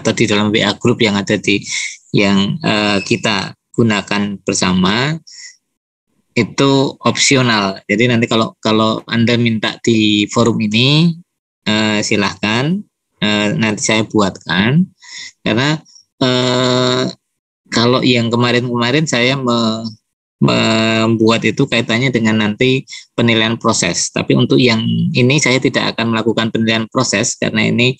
atau di dalam WA group yang ada di yang kita gunakan bersama itu opsional. Jadi nanti kalau Anda minta di forum ini silahkan nanti saya buatkan, karena kalau yang kemarin saya membuat itu kaitannya dengan nanti penilaian proses. Tapi untuk yang ini saya tidak akan melakukan penilaian proses karena ini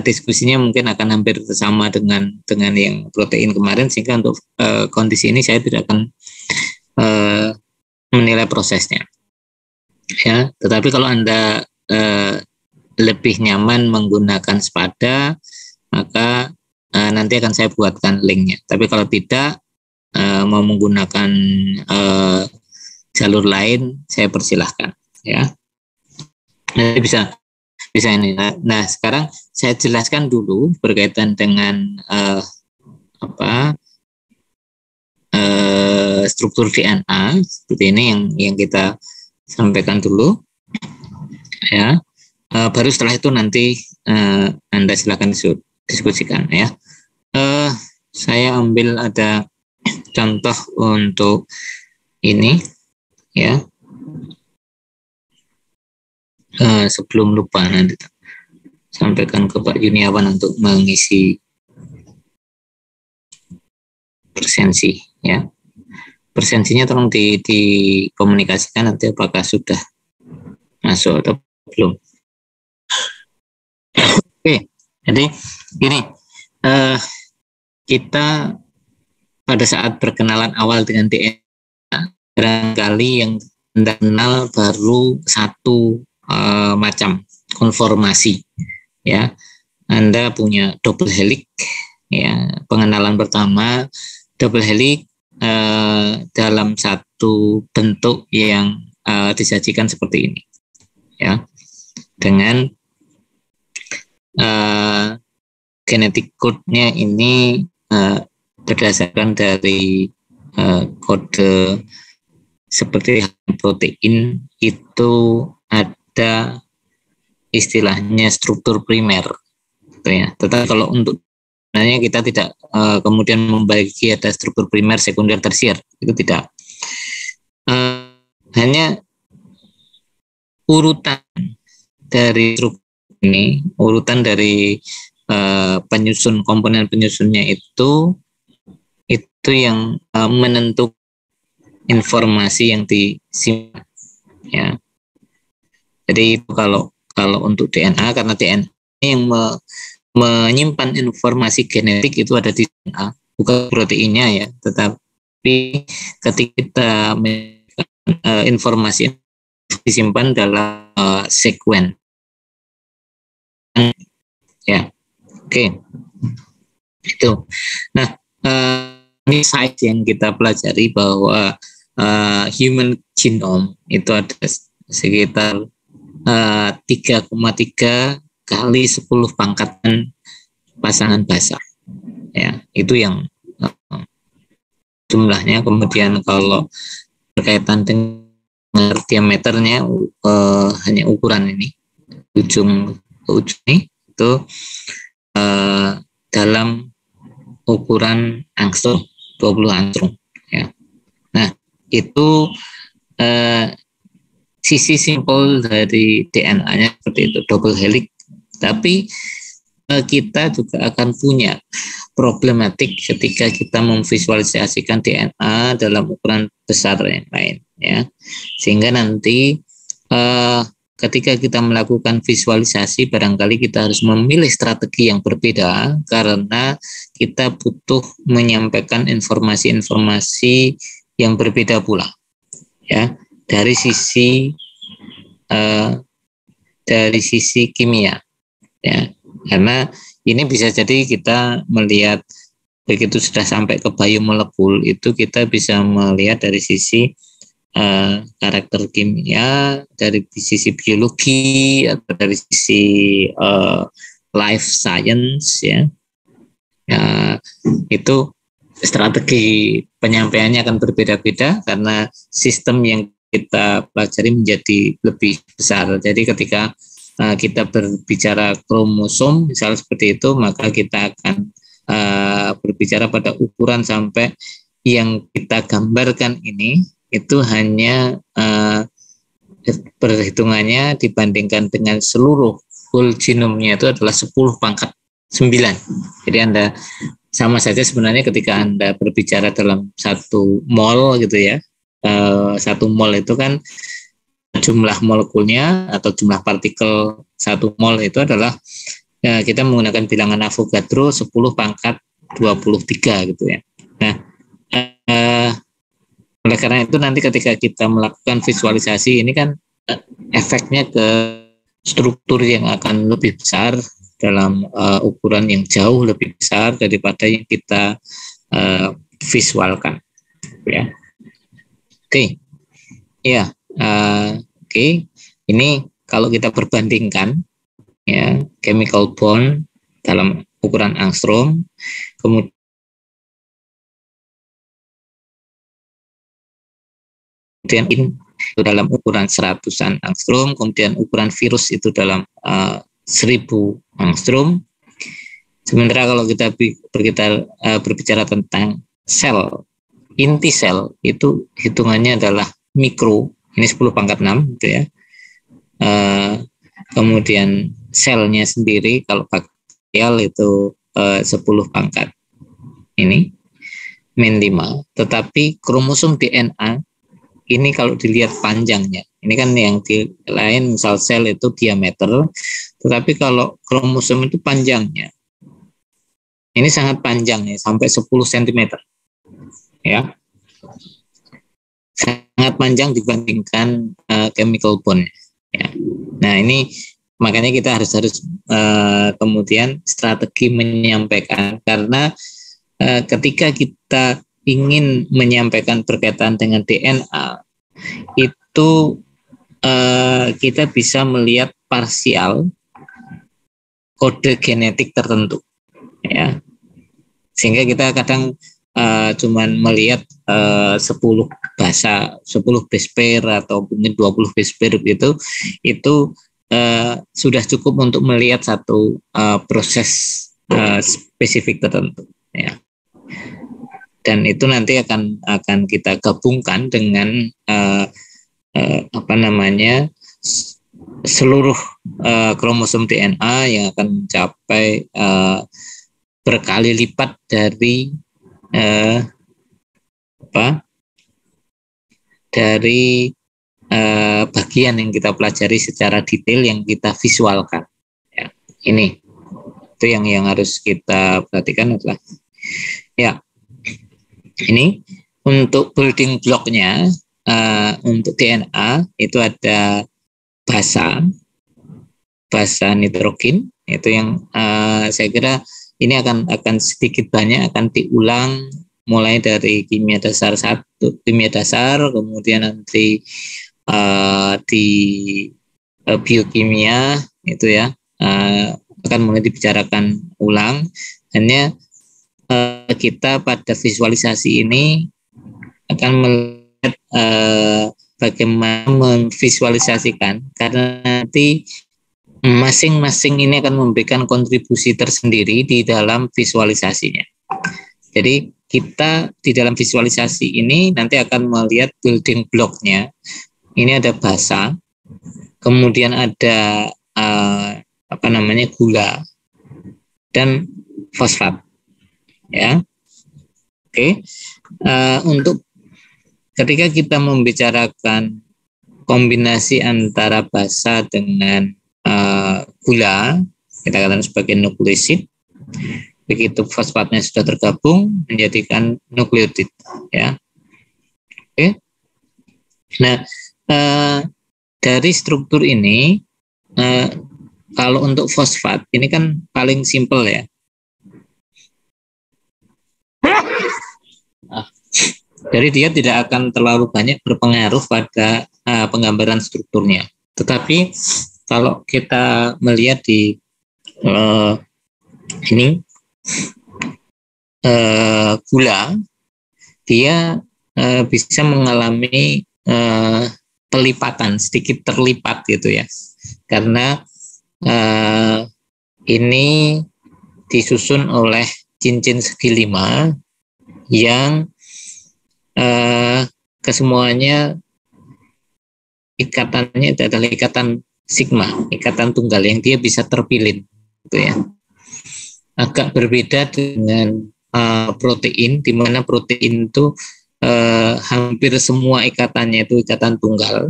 diskusinya mungkin akan hampir sama dengan yang protein kemarin, sehingga untuk kondisi ini saya tidak akan menilai prosesnya. Ya, tetapi kalau Anda lebih nyaman menggunakan Spada, maka nanti akan saya buatkan linknya. Tapi kalau tidak mau menggunakan jalur lain, saya persilahkan. Ya, nanti bisa ini. Nah, sekarang saya jelaskan dulu berkaitan dengan struktur DNA seperti ini yang kita sampaikan dulu. Ya. Baru setelah itu nanti Anda silakan diskusikan ya. Saya ambil ada contoh untuk ini ya. Sebelum lupa nanti sampaikan ke Pak Juniawan untuk mengisi presensi ya. Presensinya tolong dikomunikasikan nanti apakah sudah masuk atau belum. Oke, jadi gini, kita pada saat perkenalan awal dengan DNA, barangkali yang Anda kenal baru satu macam konformasi, ya. Anda punya double helix, ya. Pengenalan pertama double helix dalam satu bentuk yang disajikan seperti ini, ya, dengan genetik code-nya ini berdasarkan dari kode seperti protein itu ada istilahnya struktur primer, gitu ya. Tetapi kalau untuk sebenarnya kita tidak kemudian membagi ada struktur primer, sekunder, tersier, itu tidak. Hanya urutan dari struktur ini, urutan dari penyusun, komponen penyusunnya itu yang menentukan informasi yang disimpan, ya. Jadi itu kalau untuk DNA, karena DNA yang menyimpan informasi genetik itu ada di DNA, bukan proteinnya ya, tetapi ketika kita informasi disimpan dalam sekuen. Ya, oke. Itu. Nah, ini size yang kita pelajari bahwa human genome itu ada sekitar 3,3 kali 10 pangkatan pasangan basa. Ya, itu yang jumlahnya. Kemudian kalau berkaitan dengan diameternya hanya ukuran ini, ujung ini itu dalam ukuran angstrom, 20 angstrom, ya. Nah, itu sisi simpel dari DNA-nya seperti itu, double helix. Tapi kita juga akan punya problematik ketika kita memvisualisasikan DNA dalam ukuran besar yang lain, ya. Sehingga nanti ketika kita melakukan visualisasi, barangkali kita harus memilih strategi yang berbeda karena kita butuh menyampaikan informasi-informasi yang berbeda pula, ya, dari sisi kimia, ya. Karena ini bisa jadi kita melihat begitu sudah sampai ke biomolekul itu kita bisa melihat dari sisi karakter kimia, dari sisi biologi atau dari sisi life science, ya. Itu strategi penyampaiannya akan berbeda-beda karena sistem yang kita pelajari menjadi lebih besar. Jadi ketika kita berbicara kromosom misalnya seperti itu, maka kita akan berbicara pada ukuran sampai yang kita gambarkan ini itu hanya perhitungannya dibandingkan dengan seluruh whole genomnya itu adalah 10 pangkat 9. Jadi Anda sama saja sebenarnya ketika Anda berbicara dalam 1 mol gitu ya. 1 mol itu kan jumlah molekulnya atau jumlah partikel 1 mol itu adalah kita menggunakan bilangan Avogadro 10 pangkat 23 gitu ya. Nah, oleh karena itu nanti ketika kita melakukan visualisasi ini kan efeknya ke struktur yang akan lebih besar dalam ukuran yang jauh lebih besar daripada yang kita visualkan, ya. Oke, ya, oke. Ini kalau kita perbandingkan, ya, chemical bond dalam ukuran angstrom, kemudian itu dalam ukuran 100-an angstrom, kemudian ukuran virus itu dalam 1000 angstrom. Sementara kalau kita berbicara tentang sel, inti sel itu hitungannya adalah mikro, ini 10 pangkat 6 gitu ya. Kemudian selnya sendiri kalau bakterial itu 10 pangkat ini min 5, tetapi kromosom DNA ini kalau dilihat panjangnya, ini kan yang di lain misal sel itu diameter, tetapi kalau kromosom itu panjangnya, ini sangat panjang ya, sampai 10 cm, ya, sangat panjang dibandingkan chemical bond. Ya. Nah ini makanya kita harus kemudian strategi menyampaikan, karena ketika kita ingin menyampaikan berkaitan dengan DNA itu kita bisa melihat parsial kode genetik tertentu, ya, sehingga kita kadang cuman melihat 10 bahasa, 10 base pair atau mungkin 20 base pair itu sudah cukup untuk melihat satu proses spesifik tertentu, ya. Dan itu nanti akan kita gabungkan dengan seluruh kromosom DNA yang akan mencapai berkali lipat dari bagian yang kita pelajari secara detail yang kita visualkan. Ya, ini itu yang harus kita perhatikan adalah, ya. Ini untuk building blocknya, untuk DNA itu ada basa nitrogen, itu yang saya kira ini akan sedikit banyak akan diulang mulai dari kimia dasar 1, kimia dasar, kemudian nanti di biokimia itu ya akan mulai dibicarakan ulang. Hanya kita pada visualisasi ini akan melihat bagaimana memvisualisasikan, karena nanti masing-masing ini akan memberikan kontribusi tersendiri di dalam visualisasinya. Jadi kita di dalam visualisasi ini nanti akan melihat building blocknya. Ini ada basa, kemudian ada gula dan fosfat. Ya, oke. Untuk ketika kita membicarakan kombinasi antara basa dengan gula, kita katakan sebagai nukleosid. Begitu fosfatnya sudah tergabung menjadikan nukleotid, ya. Oke. Nah, dari struktur ini, kalau untuk fosfat ini kan paling simpel ya. Jadi dia tidak akan terlalu banyak berpengaruh pada penggambaran strukturnya. Tetapi kalau kita melihat di gula, dia bisa mengalami pelipatan, sedikit terlipat gitu ya, karena ini disusun oleh cincin segi 5 yang kesemuanya ikatannya itu adalah ikatan sigma, ikatan tunggal yang dia bisa terpilih, gitu ya. Agak berbeda dengan protein, di mana protein itu hampir semua ikatannya itu ikatan tunggal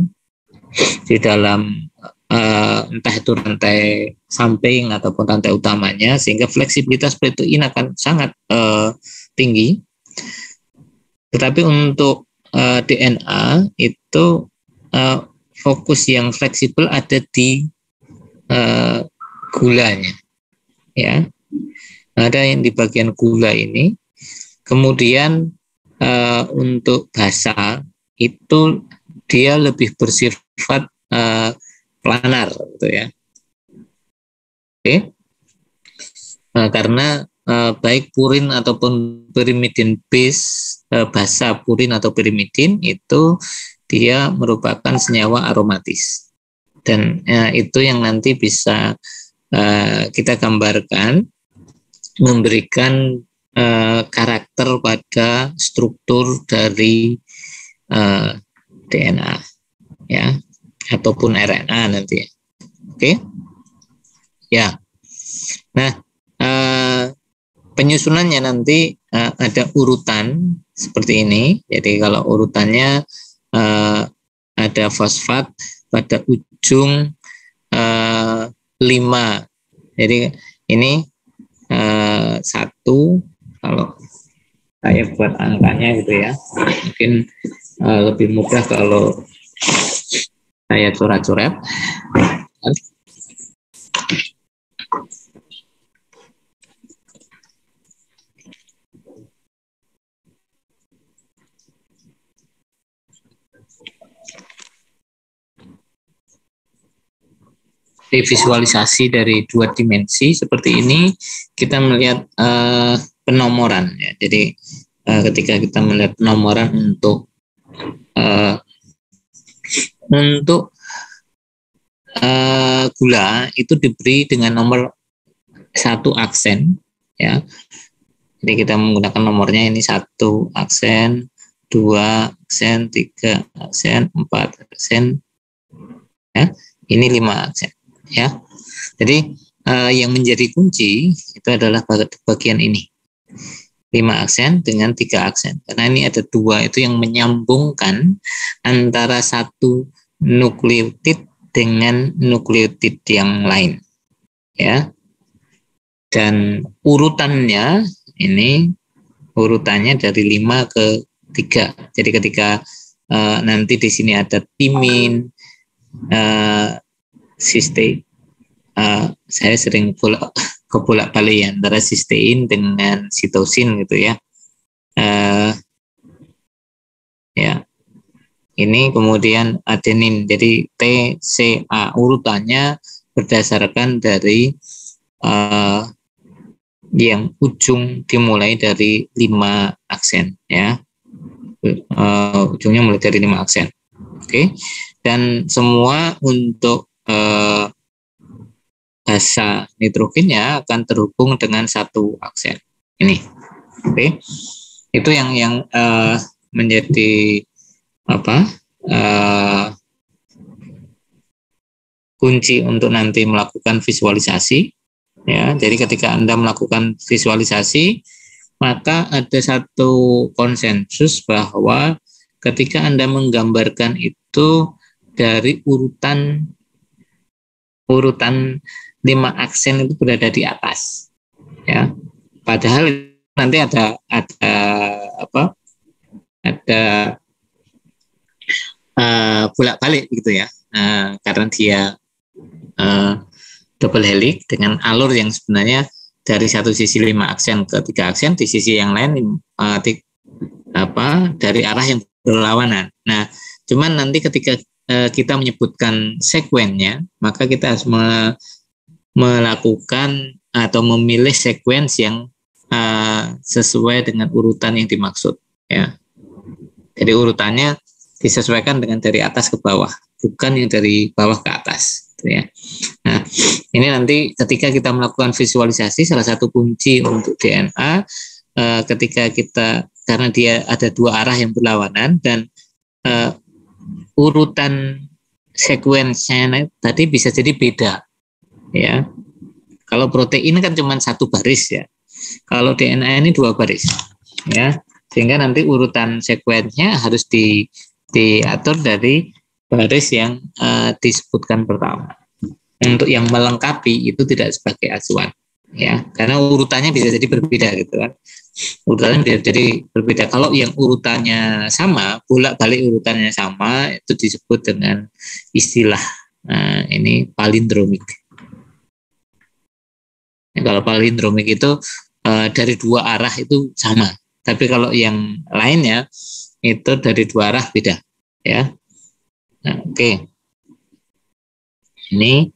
di dalam entah itu rantai samping ataupun rantai utamanya, sehingga fleksibilitas protein akan sangat tinggi. Tetapi untuk DNA itu fokus yang fleksibel ada di gulanya, ya. Ada yang di bagian gula ini. Kemudian untuk basa itu dia lebih bersifat planar, gitu ya. Oke. Karena baik purin ataupun pyrimidin base, basa purin atau pyrimidin itu dia merupakan senyawa aromatis, dan itu yang nanti bisa kita gambarkan memberikan karakter pada struktur dari DNA, ya, ataupun RNA nanti. Oke, ya. Nah, penyusunannya nanti ada urutan seperti ini. Jadi kalau urutannya ada fosfat pada ujung 5. Jadi ini 1, kalau saya buat angkanya gitu ya, mungkin lebih mudah kalau saya coret-coret. Visualisasi dari 2 dimensi seperti ini, kita melihat penomoran, ya. Jadi ketika kita melihat penomoran untuk gula itu diberi dengan nomor 1 aksen, ya. Jadi kita menggunakan nomornya ini 1 aksen, 2 aksen, 3 aksen, 4 aksen, ya. Ini 5 aksen, ya. Jadi yang menjadi kunci itu adalah bagian ini, 5 aksen dengan 3 aksen, karena ini ada 2 itu yang menyambungkan antara 1 nukleotid dengan nukleotid yang lain, ya. Dan urutannya ini urutannya dari 5 ke 3. Jadi ketika nanti di sini ada timin, cysteine, saya sering kebolak-balik ya antara cysteine dengan sitosin, gitu ya. Ya, ini kemudian adenin. Jadi T, C, A urutannya berdasarkan dari yang ujung dimulai dari 5 aksen, ya. Ujungnya mulai dari 5 aksen. Oke. Dan semua untuk basa nitrogennya akan terhubung dengan 1 aksen. Ini. Oke. Itu yang menjadi kunci untuk nanti melakukan visualisasi, ya. Jadi ketika Anda melakukan visualisasi, maka ada satu konsensus bahwa ketika Anda menggambarkan itu dari urutan 5 aksen itu berada di atas, ya. Padahal nanti ada bolak-balik gitu ya, karena dia double helix dengan alur yang sebenarnya dari satu sisi 5 aksen ke 3 aksen, di sisi yang lain dari arah yang berlawanan. Nah, cuman nanti ketika kita menyebutkan sekuennya, maka kita harus melakukan atau memilih sekuens yang sesuai dengan urutan yang dimaksud, ya. Jadi urutannya disesuaikan dengan dari atas ke bawah, bukan yang dari bawah ke atas. ya. Nah, ini nanti ketika kita melakukan visualisasi, salah satu kunci untuk DNA ketika kita, karena dia ada dua arah yang berlawanan dan urutan sekuensinya tadi bisa jadi beda, ya. Kalau protein kan cuma satu baris ya. Kalau DNA ini dua baris, ya. Sehingga nanti urutan sekuensinya harus diatur dari baris yang disebutkan pertama. Untuk yang melengkapi itu tidak sebagai acuan, ya, karena urutannya bisa jadi berbeda gitu kan. Urutannya bisa jadi berbeda. Kalau yang urutannya sama, bolak-balik urutannya sama, itu disebut dengan istilah ini palindromik. Kalau palindromik itu dari dua arah itu sama, tapi kalau yang lainnya itu dari dua arah beda, ya. Nah, oke. Ini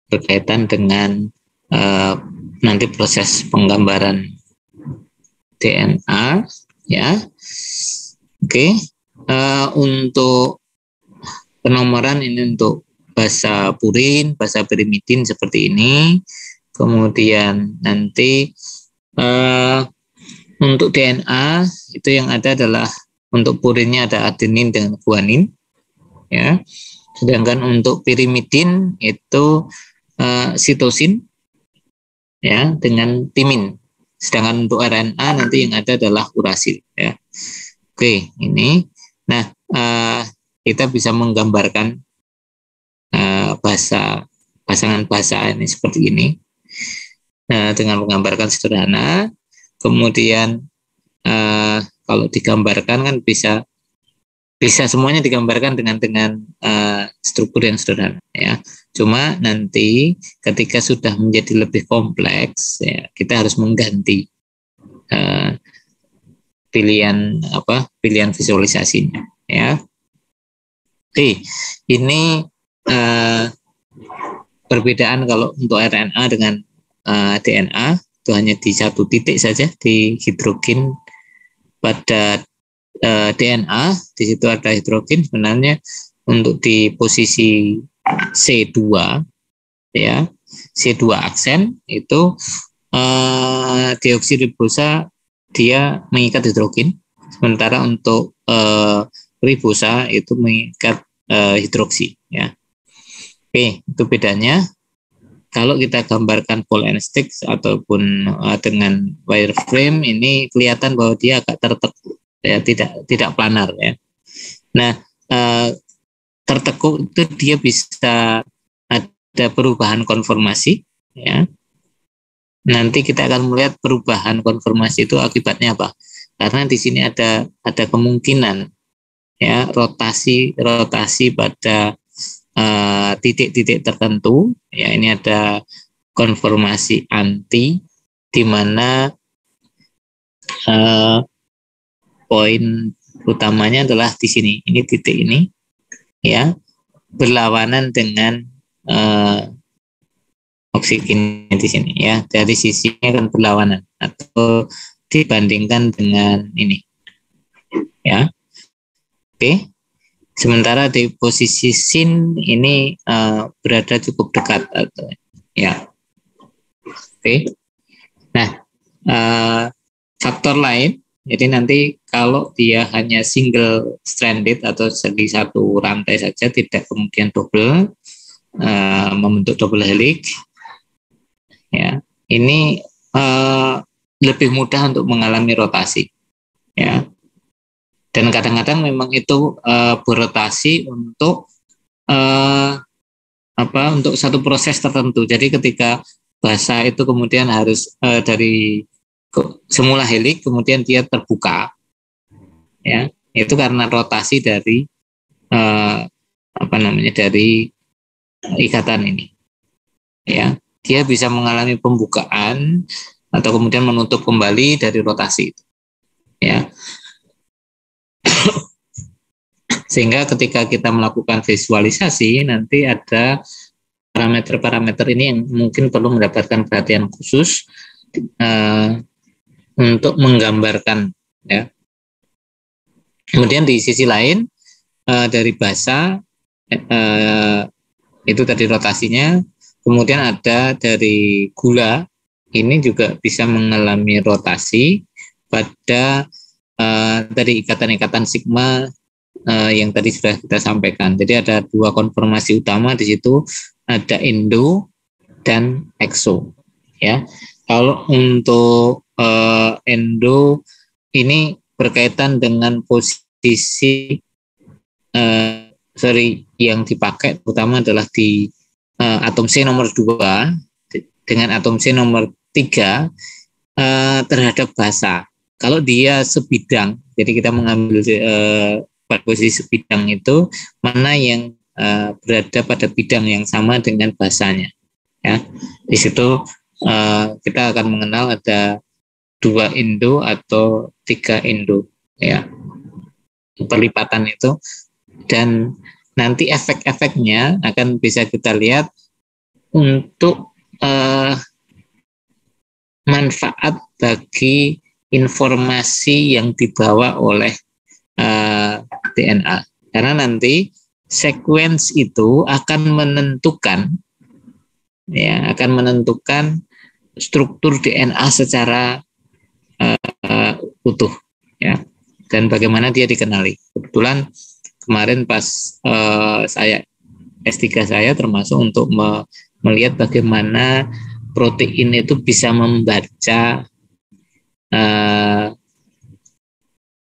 berkaitan dengan nanti proses penggambaran DNA, ya. Oke. Untuk penomoran ini untuk basa purin, basa pirimidin seperti ini. Kemudian nanti untuk DNA itu yang ada adalah untuk purinnya ada adenin dengan guanin, ya. Sedangkan untuk pirimidin itu sitosin, ya, dengan timin. Sedangkan untuk RNA nanti yang ada adalah urasil, ya. Oke, ini. Nah, kita bisa menggambarkan pasangan basa ini seperti ini. Nah, dengan menggambarkan sederhana, kemudian kalau digambarkan kan bisa semuanya digambarkan dengan struktur yang sederhana, ya. Cuma nanti ketika sudah menjadi lebih kompleks, ya, kita harus mengganti pilihan visualisasinya, ya. Oke, ini perbedaan kalau untuk RNA dengan DNA itu hanya di satu titik saja, di hidrogen pada DNA, di situ ada hidrogen. Sebenarnya untuk di posisi C2, ya, C2 aksen itu deoksiribosa dia mengikat hidrogen, sementara untuk ribosa itu mengikat hidroksi, ya. Oke, itu bedanya. Kalau kita gambarkan ball and stick ataupun dengan wireframe, ini kelihatan bahwa dia agak tertekuk, ya, tidak planar, ya. Nah, tertekuk itu dia bisa ada perubahan konformasi, ya. Nanti kita akan melihat perubahan konformasi itu akibatnya apa? Karena di sini ada kemungkinan, ya, rotasi pada titik-titik tertentu, ya. Ini ada konformasi anti, di mana poin utamanya adalah di sini. Ini titik ini, ya, berlawanan dengan oksigen di sini, ya. Dari sisinya kan berlawanan atau dibandingkan dengan ini, ya. Oke. Sementara di posisi sin ini berada cukup dekat, ya. Oke. Nah, faktor lain, jadi nanti kalau dia hanya single stranded atau segi satu rantai saja, tidak kemudian double, membentuk double helix, ya, ini lebih mudah untuk mengalami rotasi, ya. Dan kadang-kadang memang itu berotasi untuk untuk satu proses tertentu. Jadi ketika basa itu kemudian harus dari semula helix kemudian dia terbuka, ya, itu karena rotasi dari dari ikatan ini, ya. Dia bisa mengalami pembukaan atau kemudian menutup kembali dari rotasi itu, ya. Sehingga ketika kita melakukan visualisasi nanti ada parameter-parameter ini yang mungkin perlu mendapatkan perhatian khusus untuk menggambarkan, ya. Kemudian di sisi lain dari basa itu tadi rotasinya. Kemudian ada dari gula, ini juga bisa mengalami rotasi pada dari ikatan-ikatan sigma yang tadi sudah kita sampaikan. Jadi ada dua konformasi utama di situ, ada endo dan exo. Ya, kalau untuk endo ini berkaitan dengan posisi yang dipakai, terutama adalah di atom C nomor 2 dengan atom C nomor 3 terhadap basa. Kalau dia sebidang, jadi kita mengambil posisi sebidang itu mana yang berada pada bidang yang sama dengan basanya. Ya, di situ kita akan mengenal ada 2 endo atau 3 endo, ya, perlipatan itu, dan nanti efek-efeknya akan bisa kita lihat untuk manfaat bagi informasi yang dibawa oleh DNA, karena nanti sequence itu akan menentukan struktur DNA secara utuh, ya, dan bagaimana dia dikenali. Kebetulan kemarin pas saya S3 saya termasuk untuk melihat bagaimana protein itu bisa membaca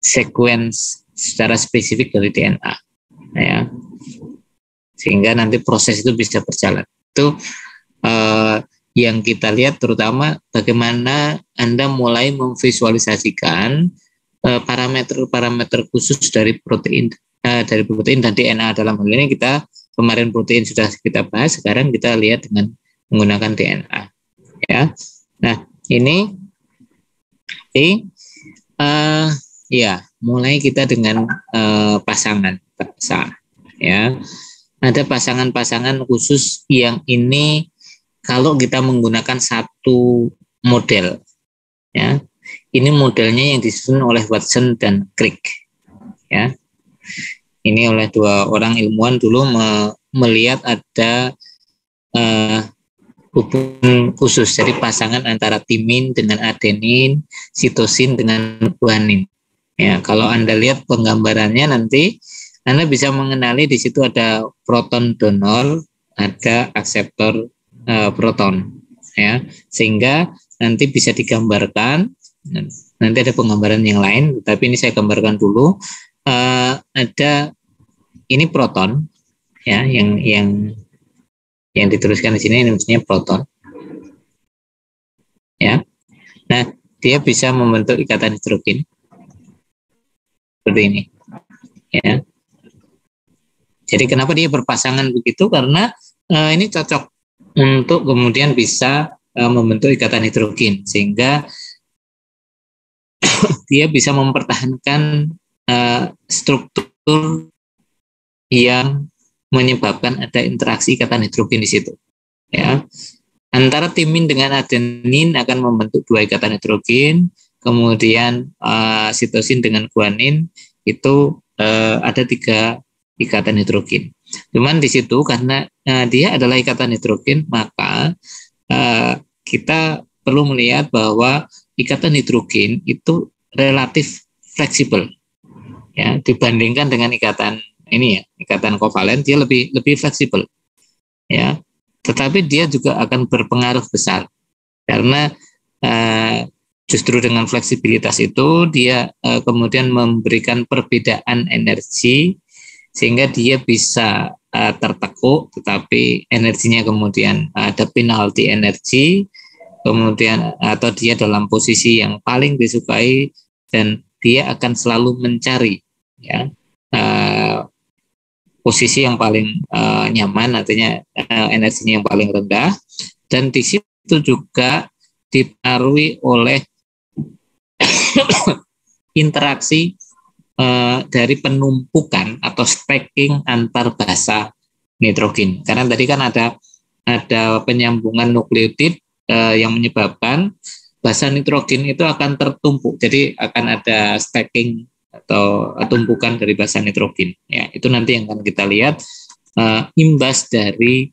sequence secara spesifik dari DNA, ya, sehingga nanti proses itu bisa berjalan. Itu yang kita lihat, terutama bagaimana Anda mulai memvisualisasikan parameter-parameter khusus dari protein dan DNA. Dalam hal ini kita kemarin protein sudah kita bahas, sekarang kita lihat dengan menggunakan DNA. Ya, nah ini ya, mulai kita dengan pasangan basa. Ya, ada pasangan-pasangan khusus yang ini kalau kita menggunakan satu model, ya, ini modelnya yang disusun oleh Watson dan Crick, ya. Ini oleh 2 orang ilmuwan dulu melihat ada hubungan khusus, jadi pasangan antara timin dengan adenin, sitosin dengan guanin. Ya, kalau Anda lihat penggambarannya nanti Anda bisa mengenali di situ ada proton donor, ada akseptor proton, ya, sehingga nanti bisa digambarkan. Nanti ada penggambaran yang lain, tapi ini saya gambarkan dulu. Ada ini proton, ya, yang dituliskan di sini, ini maksudnya proton, ya. Nah, dia bisa membentuk ikatan hidrogen seperti ini, ya. Jadi kenapa dia berpasangan begitu? Karena ini cocok untuk kemudian bisa membentuk ikatan hidrogen, sehingga dia bisa mempertahankan struktur yang menyebabkan ada interaksi ikatan hidrogen di situ. Ya, antara timin dengan adenin akan membentuk 2 ikatan hidrogen, kemudian sitosin dengan guanin itu ada 3 ikatan hidrogen. Cuman di situ karena dia adalah ikatan hidrogen, maka kita perlu melihat bahwa ikatan hidrogen itu relatif fleksibel, ya, dibandingkan dengan ikatan ini, ya, ikatan kovalen, dia lebih fleksibel, ya. Tetapi dia juga akan berpengaruh besar karena justru dengan fleksibilitas itu dia kemudian memberikan perbedaan energi, sehingga dia bisa tertekuk, tetapi energinya kemudian ada penalty energi, kemudian atau dia dalam posisi yang paling disukai, dan dia akan selalu mencari, ya, posisi yang paling nyaman, artinya energinya yang paling rendah, dan di situ juga dipengaruhi oleh interaksi dari penumpukan atau stacking antar basa nitrogen. Karena tadi kan ada penyambungan nukleotid yang menyebabkan basa nitrogen itu akan tertumpuk. Jadi akan ada stacking atau tumpukan dari basa nitrogen. Ya, itu nanti yang akan kita lihat imbas dari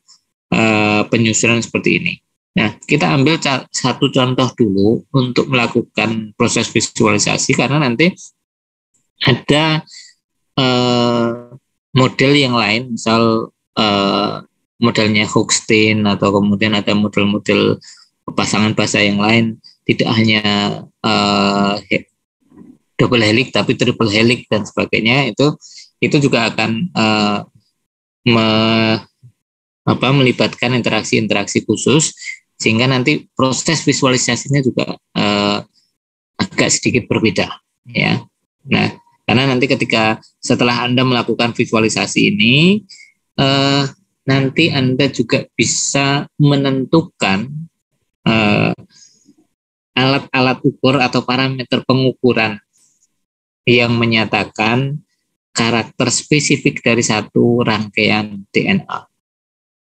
penyusunan seperti ini. Nah, kita ambil satu contoh dulu untuk melakukan proses visualisasi, karena nanti ada model yang lain, misal modelnya Hochstein, atau kemudian ada model-model pasangan bahasa yang lain, tidak hanya double helix tapi triple helix dan sebagainya. Itu juga akan melibatkan interaksi-interaksi khusus, sehingga nanti proses visualisasinya juga agak sedikit berbeda, ya. Nah, karena nanti ketika setelah Anda melakukan visualisasi ini, nanti Anda juga bisa menentukan alat-alat ukur atau parameter pengukuran yang menyatakan karakter spesifik dari satu rangkaian DNA.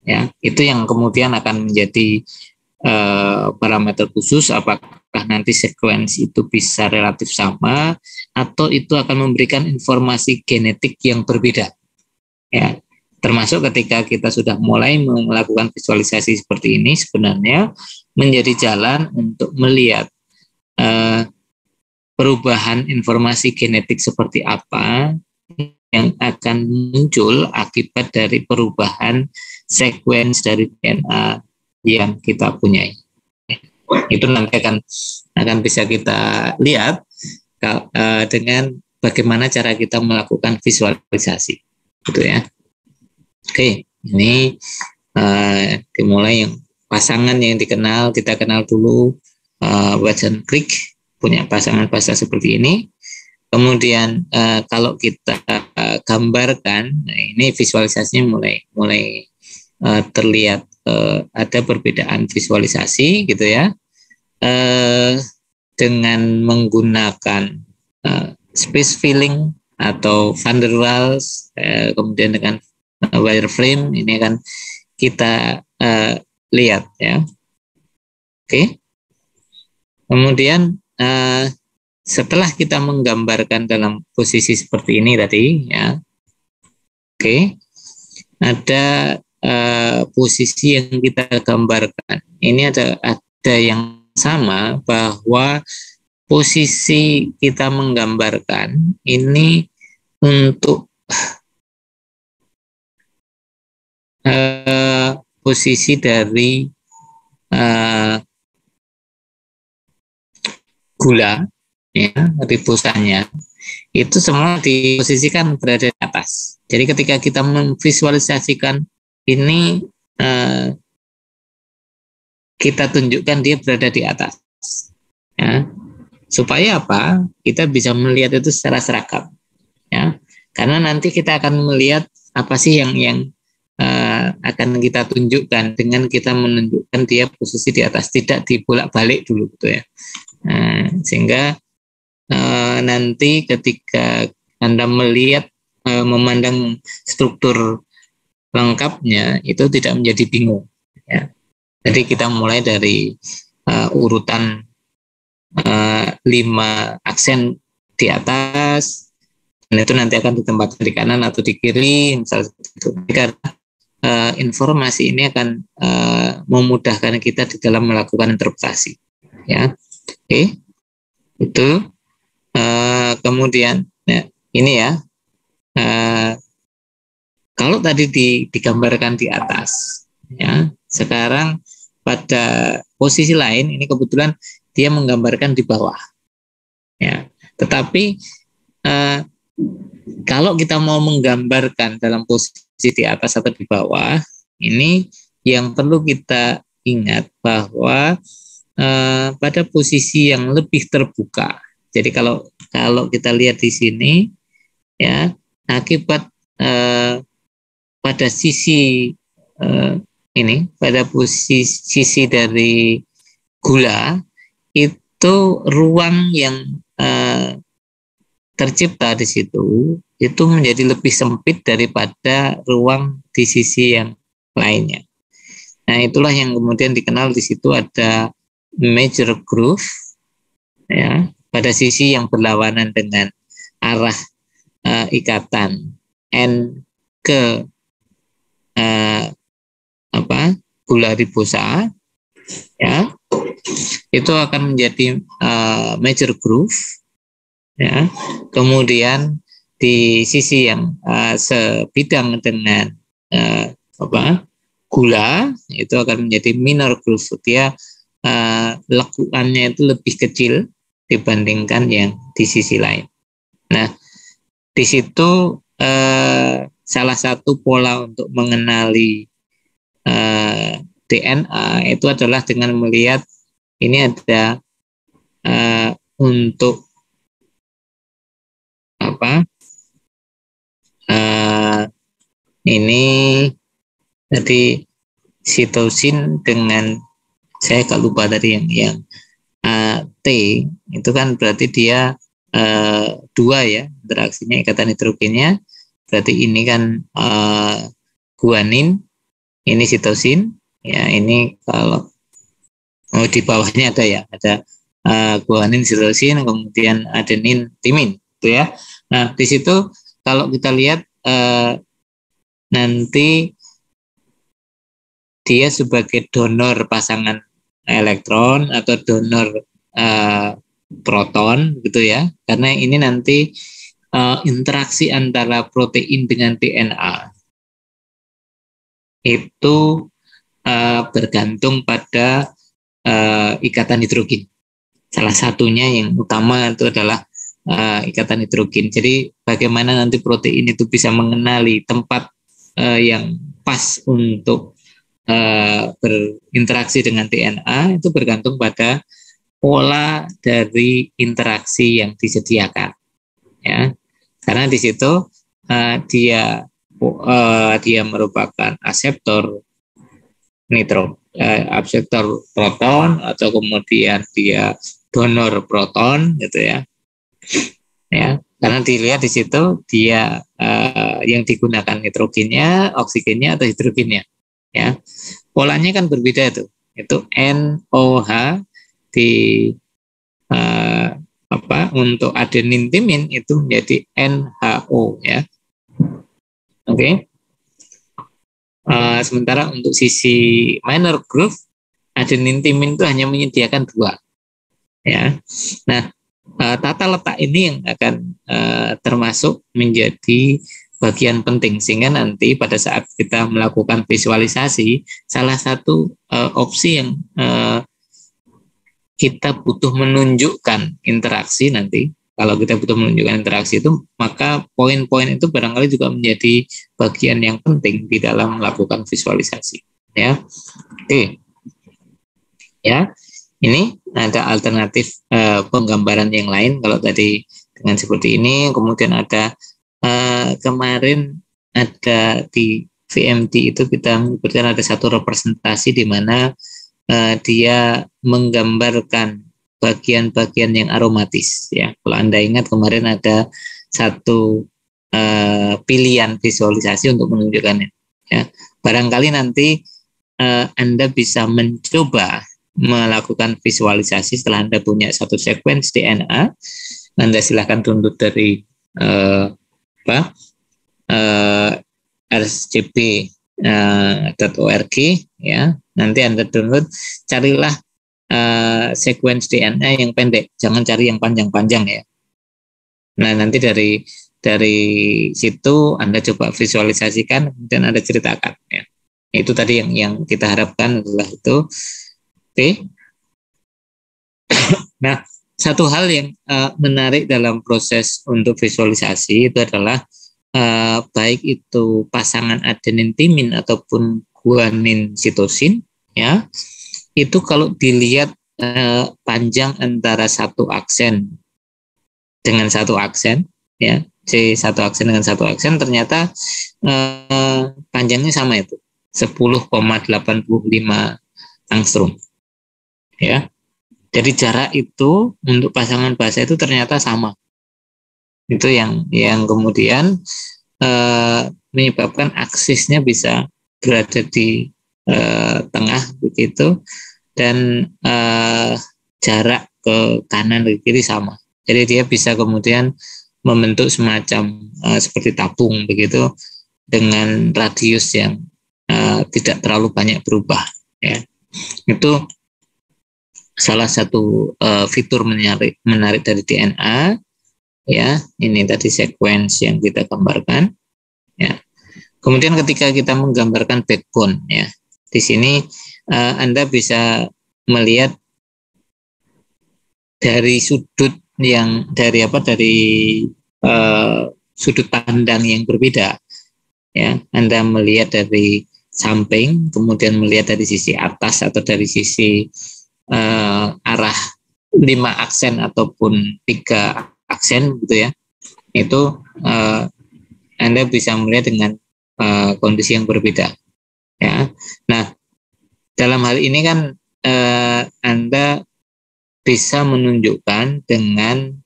Ya, itu yang kemudian akan menjadi parameter khusus, apakah nanti sekuensi itu bisa relatif sama atau itu akan memberikan informasi genetik yang berbeda. Ya, termasuk ketika kita sudah mulai melakukan visualisasi seperti ini, sebenarnya menjadi jalan untuk melihat perubahan informasi genetik seperti apa yang akan muncul akibat dari perubahan sekuens dari DNA yang kita punyai. Itu nanti akan bisa kita lihat dengan bagaimana cara kita melakukan visualisasi, gitu ya. Oke, ini dimulai yang pasangan yang dikenal, kita kenal dulu. Watson Crick punya pasangan bahasa seperti ini. Kemudian kalau kita gambarkan, nah ini visualisasinya mulai terlihat ada perbedaan visualisasi, gitu ya, dengan menggunakan space filling atau van der Waals, kemudian dengan wireframe. Ini akan kita lihat, ya. Oke. Kemudian setelah kita menggambarkan dalam posisi seperti ini tadi, ya, oke, ada posisi yang kita gambarkan. Ini ada yang sama, bahwa posisi kita menggambarkan ini untuk posisi dari gula, ya, ribosannya itu semua diposisikan berada di atas. Jadi ketika kita memvisualisasikan ini, kita tunjukkan dia berada di atas, ya, supaya apa? Kita bisa melihat itu secara seragam, ya, karena nanti kita akan melihat apa sih yang akan kita tunjukkan dengan kita menunjukkan dia posisi di atas, tidak dibolak-balik dulu, gitu ya. Sehingga nanti ketika Anda melihat, memandang struktur lengkapnya, itu tidak menjadi bingung, ya. Jadi kita mulai dari urutan 5 aksen di atas, dan itu nanti akan ditempatkan di kanan atau di kiri, misalnya seperti itu. Karena informasi ini akan memudahkan kita di dalam melakukan interpretasi, ya. Oke, itu kemudian, ya, ini ya, kalau tadi digambarkan di atas, ya, sekarang pada posisi lain ini kebetulan dia menggambarkan di bawah, ya. Tetapi kalau kita mau menggambarkan dalam posisi di atas atau di bawah, ini yang perlu kita ingat bahwa pada posisi yang lebih terbuka. Jadi kalau kita lihat di sini, ya, akibat pada sisi ini, pada sisi dari gula, itu ruang yang tercipta di situ itu menjadi lebih sempit daripada ruang di sisi yang lainnya. Nah, itulah yang kemudian dikenal di situ ada major groove, ya, pada sisi yang berlawanan dengan arah ikatan N ke gula ribosa, ya, itu akan menjadi major groove, ya. Kemudian di sisi yang sebidang dengan gula itu akan menjadi minor groove. Dia lekuannya itu lebih kecil dibandingkan yang di sisi lain. Nah, di situ salah satu pola untuk mengenali DNA itu adalah dengan melihat ini ada untuk ini tadi sitosin dengan, saya agak lupa tadi yang T itu kan berarti dia dua ya interaksinya, ikatan hidrogennya, berarti ini kan guanin, ini sitosin, ya ini kalau di bawahnya ada ya, ada guanin, sitosin, kemudian adenin, timin, gitu ya. Nah di situ kalau kita lihat nanti dia sebagai donor pasangan elektron atau donor proton gitu ya, karena ini nanti interaksi antara protein dengan DNA itu bergantung pada ikatan hidrogen. Salah satunya yang utama itu adalah ikatan hidrogen. Jadi bagaimana nanti protein itu bisa mengenali tempat yang pas untuk berinteraksi dengan DNA itu bergantung pada pola dari interaksi yang disediakan, ya. Karena di situ dia merupakan aseptor aseptor proton atau kemudian dia donor proton, gitu ya. Ya, karena dilihat di situ dia yang digunakan nitrogennya, oksigennya atau hidrogennya. Ya, polanya kan berbeda itu NOH di untuk adenin timin itu menjadi NHO, ya. Oke. Sementara untuk sisi minor groove adenin timin itu hanya menyediakan 2, ya. Nah, tata letak ini yang akan termasuk menjadi bagian penting, sehingga nanti pada saat kita melakukan visualisasi, salah satu opsi yang kita butuh menunjukkan interaksi nanti, kalau kita butuh menunjukkan interaksi itu, maka poin-poin itu barangkali juga menjadi bagian yang penting di dalam melakukan visualisasi, ya. Oke, ya, ini ada alternatif penggambaran yang lain. Kalau tadi dengan seperti ini, kemudian ada kemarin ada di VMD itu kita menyebutkan ada satu representasi di mana dia menggambarkan bagian-bagian yang aromatis, ya. Kalau Anda ingat kemarin ada satu pilihan visualisasi untuk menunjukkannya, ya. Barangkali nanti Anda bisa mencoba melakukan visualisasi setelah Anda punya satu sequence DNA. Anda silahkan download dari rscp.org, ya. Nanti Anda download, carilah sequence DNA yang pendek, jangan cari yang panjang-panjang, ya. Nah, nanti dari situ Anda coba visualisasikan dan Anda ceritakan, ya. Itu tadi yang kita harapkan adalah itu. Oke. Nah, satu hal yang menarik dalam proses untuk visualisasi itu adalah baik itu pasangan adenin timin ataupun guanin sitosin, ya, itu kalau dilihat panjang antara satu aksen dengan satu aksen, ya, satu aksen dengan satu aksen, ternyata panjangnya sama, itu 10,85 angstrom, ya. Jadi jarak itu untuk pasangan basa itu ternyata sama. Itu yang kemudian menyebabkan aksisnya bisa berada di tengah begitu, dan jarak ke kanan ke kiri sama. Jadi dia bisa kemudian membentuk semacam seperti tabung begitu dengan radius yang tidak terlalu banyak berubah, ya. Itu salah satu fitur menarik dari DNA, ya. Ini tadi sequence yang kita gambarkan, ya. Kemudian ketika kita menggambarkan backbone, ya, di sini Anda bisa melihat dari sudut yang dari sudut pandang yang berbeda, ya. Anda melihat dari samping, kemudian melihat dari sisi atas atau dari sisi arah 5 aksen ataupun 3 aksen, gitu ya. Itu Anda bisa melihat dengan kondisi yang berbeda, ya. Nah, dalam hal ini kan Anda bisa menunjukkan dengan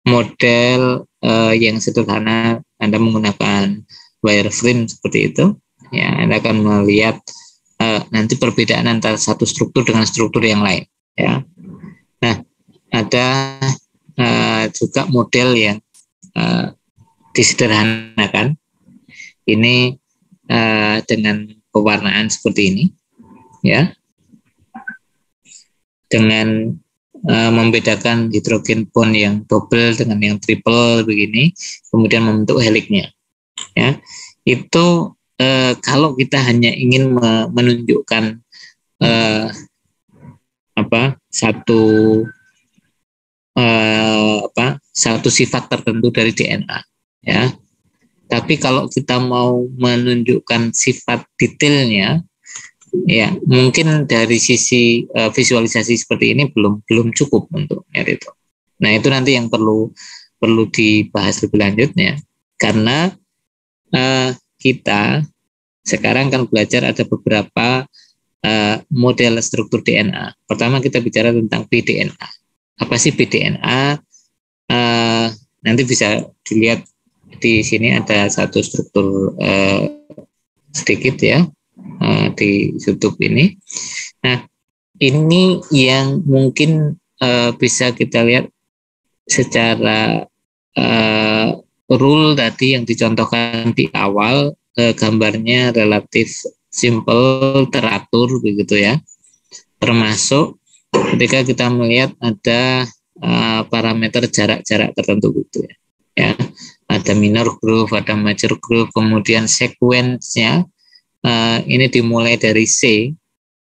model yang sederhana. Anda menggunakan wireframe seperti itu, ya. Anda akan melihat nanti perbedaan antara satu struktur dengan struktur yang lain, ya. Nah, ada juga model yang disederhanakan. Ini dengan pewarnaan seperti ini, ya, dengan membedakan hidrogen bond yang double dengan yang triple begini, kemudian membentuk heliknya, ya. Itu kalau kita hanya ingin menunjukkan satu sifat tertentu dari DNA, ya. Tapi kalau kita mau menunjukkan sifat detailnya, ya, mungkin dari sisi visualisasi seperti ini belum cukup untuk itu. Nah, itu nanti yang perlu dibahas lebih lanjutnya, karena kita sekarang kan belajar ada beberapa model struktur DNA. Pertama kita bicara tentang bDNA. Apa sih bDNA? Nanti bisa dilihat di sini ada satu struktur sedikit, ya, di YouTube ini. Nah, ini yang mungkin bisa kita lihat secara rule tadi yang dicontohkan di awal, gambarnya relatif simple, teratur begitu, ya. Termasuk ketika kita melihat ada parameter jarak-jarak tertentu gitu, ya. Ada minor groove, ada major groove, kemudian sequence-nya ini dimulai dari C,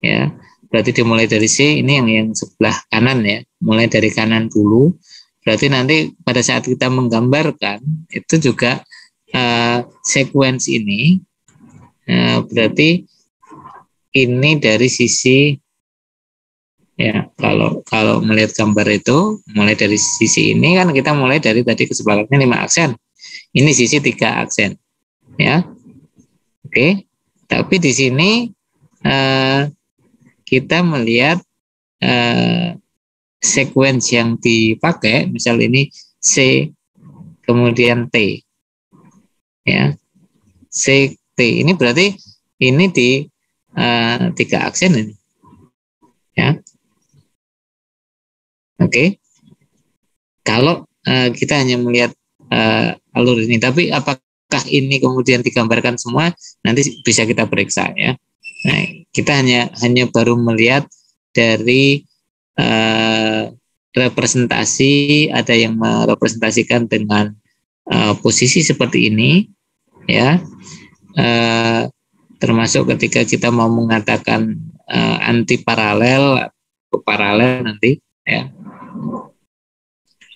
ya. Berarti dimulai dari C, ini yang sebelah kanan, ya. Mulai dari kanan dulu. Berarti nanti pada saat kita menggambarkan itu juga sequence ini berarti ini dari sisi, ya, kalau melihat gambar itu mulai dari sisi ini kan kita mulai dari tadi kesepakatannya 5 aksen. Ini sisi 3 aksen, ya. Oke. Tapi di sini kita melihat sequence yang dipakai, misal ini C kemudian T, ya. C T ini berarti ini di 3 aksen ini, ya. Oke. Kalau kita hanya melihat alur ini, tapi apakah ini kemudian digambarkan semua, nanti bisa kita periksa, ya. Nah, kita hanya baru melihat dari representasi, ada yang merepresentasikan dengan posisi seperti ini, ya. Termasuk ketika kita mau mengatakan anti paralel atau paralel nanti, ya.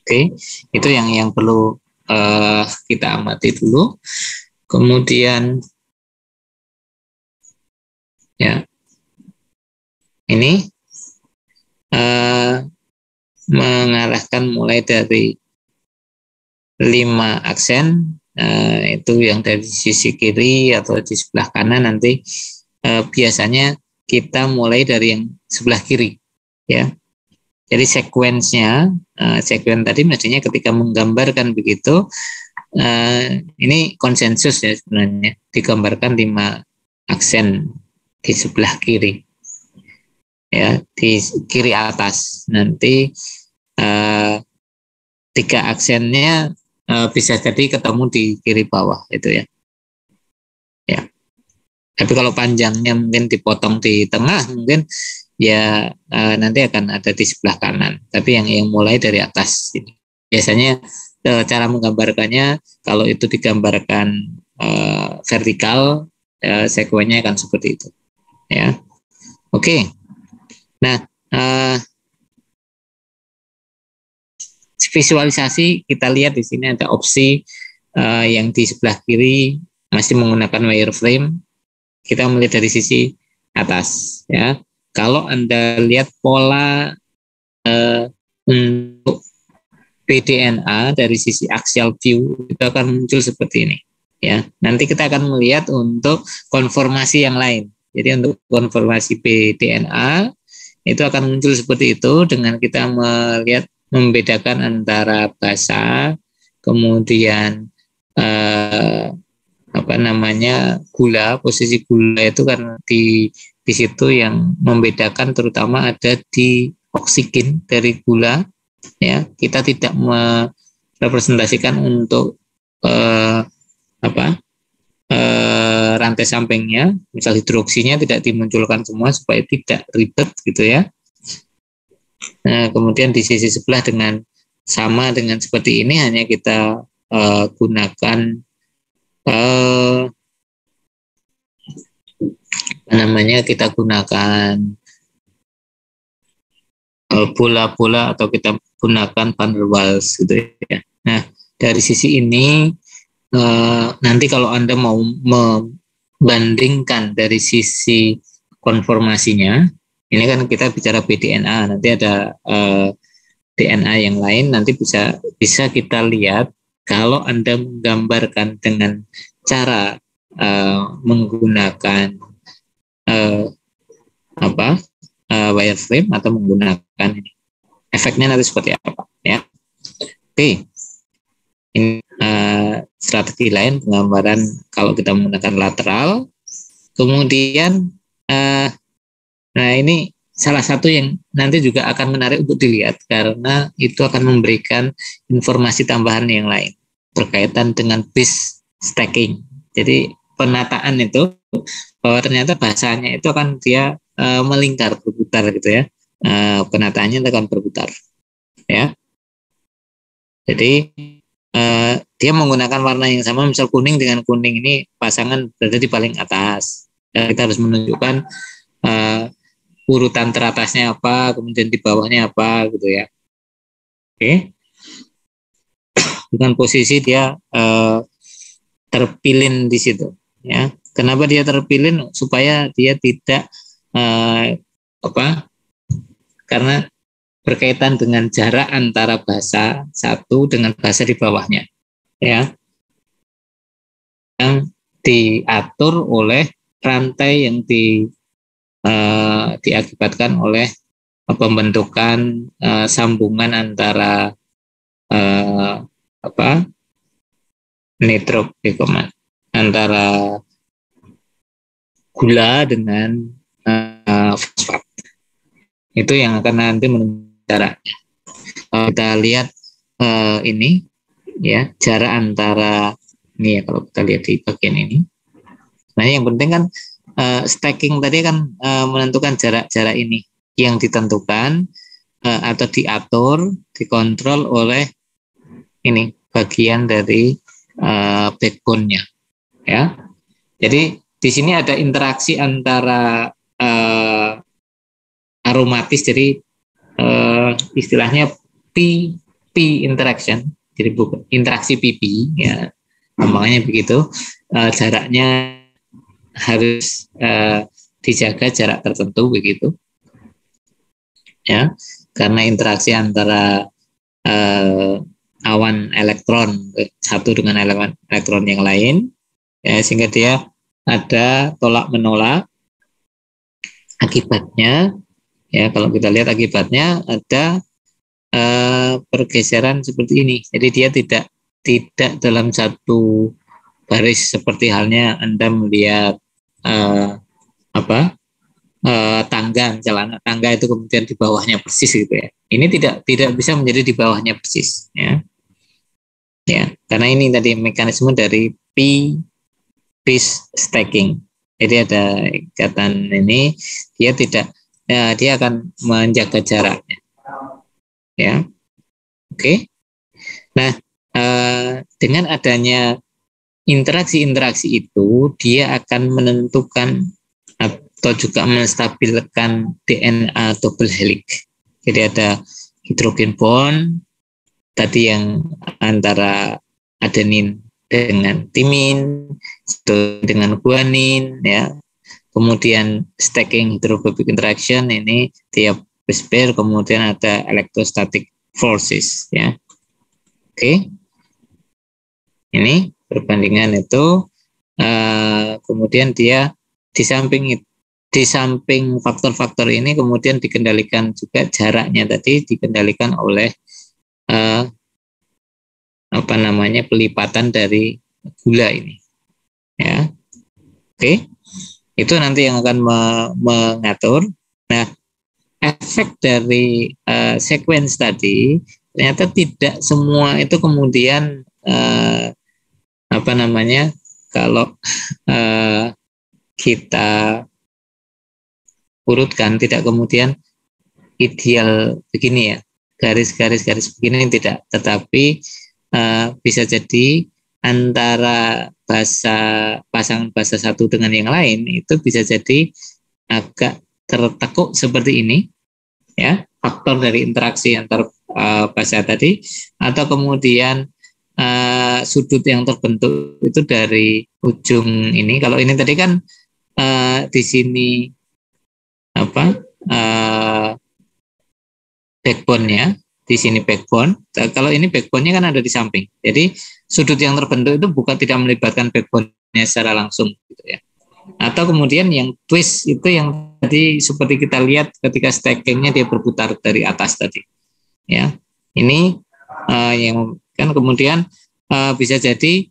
Oke, itu yang perlu kita amati dulu. Kemudian, ya, ini mengarahkan mulai dari 5 aksen, itu yang dari sisi kiri atau di sebelah kanan, nanti biasanya kita mulai dari yang sebelah kiri, ya. Jadi sequence-nya, sequence tadi mestinya ketika menggambarkan begitu, ini konsensus, ya, sebenarnya digambarkan 5 aksen di sebelah kiri, ya, di kiri atas. Nanti 3 aksennya bisa jadi ketemu di kiri bawah, itu, ya. Ya. Tapi kalau panjangnya mungkin dipotong di tengah, mungkin ya nanti akan ada di sebelah kanan. Tapi yang mulai dari atas. Biasanya cara menggambarkannya, kalau itu digambarkan vertikal, sekuennya akan seperti itu. Ya, oke. Nah, visualisasi kita lihat di sini ada opsi yang di sebelah kiri masih menggunakan wireframe. Kita melihat dari sisi atas, ya. Kalau Anda lihat pola untuk pDNA dari sisi axial view itu akan muncul seperti ini, ya. Nanti kita akan melihat untuk konformasi yang lain. Jadi untuk konformasi pDNA itu akan muncul seperti itu dengan kita melihat membedakan antara basa, kemudian gula, posisi gula itu kan di situ yang membedakan terutama ada di oksigen dari gula, ya. Kita tidak merepresentasikan untuk rantai sampingnya, misal hidroksinya tidak dimunculkan semua supaya tidak ribet gitu ya. Nah, kemudian di sisi sebelah sama dengan seperti ini, hanya kita gunakan kita gunakan bola-bola atau kita gunakan van der Waals gitu ya. Nah, dari sisi ini nanti kalau Anda mau membandingkan dari sisi konformasinya, ini kan kita bicara pDNA, nanti ada DNA yang lain, nanti bisa kita lihat kalau Anda menggambarkan dengan cara menggunakan wireframe atau menggunakan ini, efeknya nanti seperti apa, ya. Oke. Ini strategi lain penggambaran kalau kita menggunakan lateral. Kemudian nah ini salah satu yang nanti juga akan menarik untuk dilihat karena itu akan memberikan informasi tambahan yang lain berkaitan dengan base stacking. Jadi penataan itu bahwa ternyata bahasanya itu akan dia melingkar, berputar gitu ya. Penataannya akan berputar, ya. Jadi dia menggunakan warna yang sama, misal kuning dengan kuning ini pasangan berada di paling atas. Kita harus menunjukkan urutan teratasnya apa, kemudian di bawahnya apa gitu ya. Oke. Dengan posisi dia terpilin di situ, ya. Kenapa dia terpilin? Supaya dia tidak karena berkaitan dengan jarak antara basa satu dengan basa di bawahnya, ya, yang diatur oleh rantai yang diakibatkan oleh pembentukan sambungan antara antara gula dengan fosfat. Itu yang akan nanti menentukan jaraknya. Kita lihat ini, ya, jarak antara ini ya, kalau kita lihat di bagian ini. Nah, yang penting kan stacking tadi kan menentukan jarak-jarak ini yang ditentukan atau diatur, dikontrol oleh ini bagian dari backbone-nya, ya. Jadi di sini ada interaksi antara aromatis, jadi istilahnya P interaction, jadi bukan interaksi PP, ya, makanya begitu. Jaraknya harus dijaga jarak tertentu begitu, ya, karena interaksi antara awan elektron satu dengan elektron yang lain, ya, sehingga dia ada tolak menolak. Akibatnya, ya, kalau kita lihat akibatnya ada pergeseran seperti ini. Jadi dia tidak dalam satu baris seperti halnya Anda melihat tangga, celana tangga itu kemudian di bawahnya persis gitu ya. Ini tidak bisa menjadi di bawahnya persis, ya. Ya, karena ini tadi mekanisme dari base stacking. Jadi ada ikatan ini, dia akan menjaga jaraknya, ya. Oke. Nah, dengan adanya interaksi-interaksi itu, dia akan menentukan atau juga menstabilkan DNA double helix. Jadi ada hidrogen bond tadi yang antara adenin dengan timin, dengan guanin, ya. Kemudian stacking hydrophobic interaction ini tiap base pair, kemudian ada electrostatic forces, ya. Oke. Ini perbandingan itu, kemudian dia di samping faktor-faktor ini kemudian dikendalikan juga jaraknya tadi dikendalikan oleh pelipatan dari gula ini, ya. Oke, itu nanti yang akan mengatur. Nah, efek dari sequence tadi ternyata tidak semua itu kemudian kalau kita urutkan tidak kemudian ideal begini, ya, garis-garis begini, tidak, tetapi bisa jadi antara pasangan basa satu dengan yang lain itu bisa jadi agak tertekuk seperti ini, ya, faktor dari interaksi antar basa tadi, atau kemudian sudut yang terbentuk itu dari ujung ini. Kalau ini tadi kan di sini backbone-nya, di sini backbone. Kalau ini backbone-nya kan ada di samping. Jadi sudut yang terbentuk itu tidak melibatkan backbone-nya secara langsung, gitu, ya. Atau kemudian yang twist itu yang tadi seperti kita lihat ketika stacking-nya dia berputar dari atas tadi, ya. Ini yang kan kemudian bisa jadi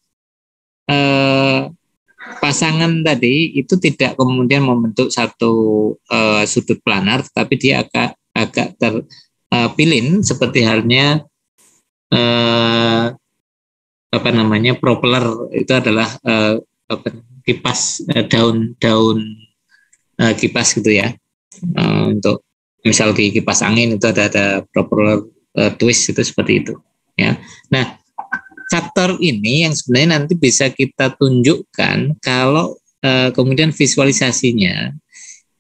pasangan tadi itu tidak kemudian membentuk satu sudut planar, tapi dia agak terpilin seperti halnya propeller itu adalah kipas daun kipas, gitu, ya. Untuk misal di kipas angin itu ada propeller twist itu seperti itu, ya. Nah, faktor ini yang sebenarnya nanti bisa kita tunjukkan kalau kemudian visualisasinya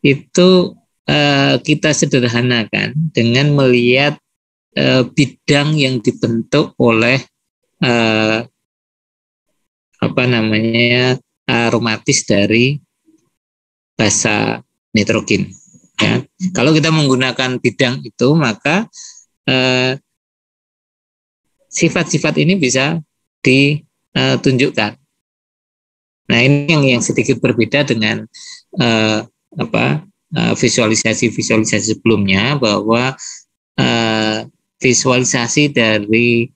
itu kita sederhanakan dengan melihat bidang yang dibentuk oleh aromatis dari basa nitrogen, ya. Kalau kita menggunakan bidang itu, maka sifat-sifat ini bisa ditunjukkan. Nah, ini yang sedikit berbeda dengan visualisasi sebelumnya, bahwa visualisasi dari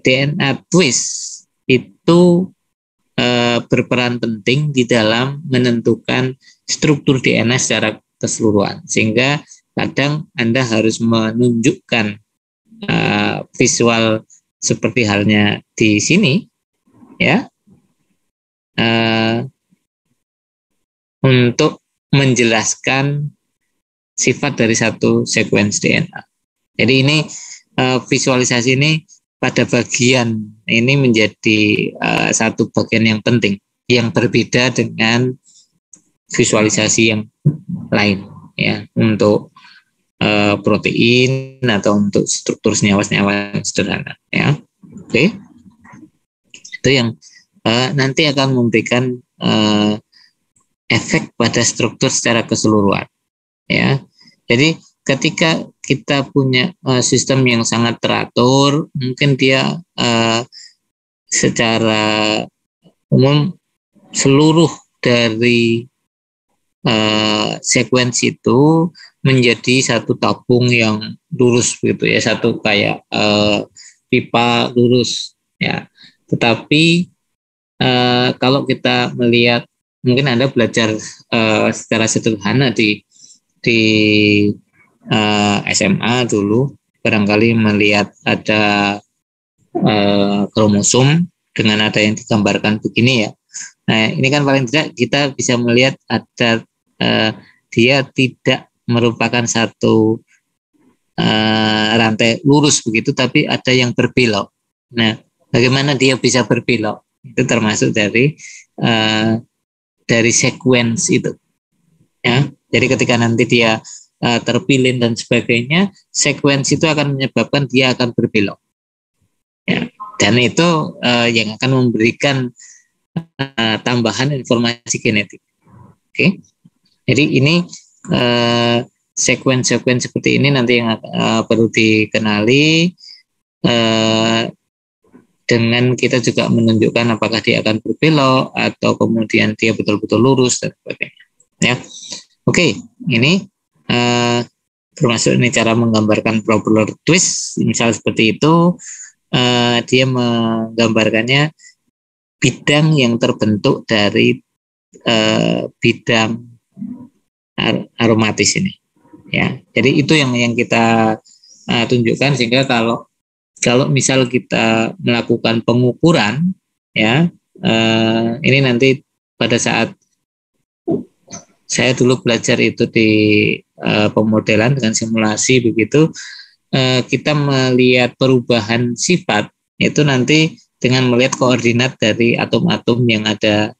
DNA twist itu berperan penting di dalam menentukan struktur DNA secara keseluruhan, sehingga kadang Anda harus menunjukkan visual seperti halnya di sini, ya, untuk menjelaskan sifat dari satu sequence DNA. Jadi ini visualisasi ini pada bagian ini menjadi satu bagian yang penting, yang berbeda dengan visualisasi yang lain, ya, untuk protein atau untuk struktur senyawa-senyawa sederhana, ya. Oke. Itu yang nanti akan memberikan efek pada struktur secara keseluruhan, ya. Jadi ketika kita punya sistem yang sangat teratur, mungkin dia secara umum seluruh dari sekuensi itu menjadi satu tabung yang lurus, gitu, ya, satu kayak pipa lurus, ya. Tetapi kalau kita melihat, mungkin Anda belajar secara sederhana di SMA dulu, barangkali melihat ada kromosom dengan ada yang digambarkan begini, ya. Nah, ini kan paling tidak kita bisa melihat ada dia tidak merupakan satu rantai lurus begitu, tapi ada yang berbelok. Nah, bagaimana dia bisa berbelok? Itu termasuk dari sequence itu. Ya, jadi ketika nanti dia terpilih dan sebagainya, sequence itu akan menyebabkan dia akan berbelok. Ya, dan itu yang akan memberikan tambahan informasi genetik. Oke, jadi ini sequence seperti ini nanti yang perlu dikenali dengan kita juga menunjukkan apakah dia akan berbelok atau kemudian dia betul-betul lurus dan sebagainya. Ya, oke, ini termasuk ini cara menggambarkan propeller twist, misal seperti itu. Dia menggambarkannya bidang yang terbentuk dari bidang aromatis ini, ya. Jadi itu yang kita tunjukkan, sehingga kalau misal kita melakukan pengukuran, ya, ini nanti pada saat saya dulu belajar itu di pemodelan dengan simulasi begitu, kita melihat perubahan sifat itu nanti dengan melihat koordinat dari atom-atom yang ada,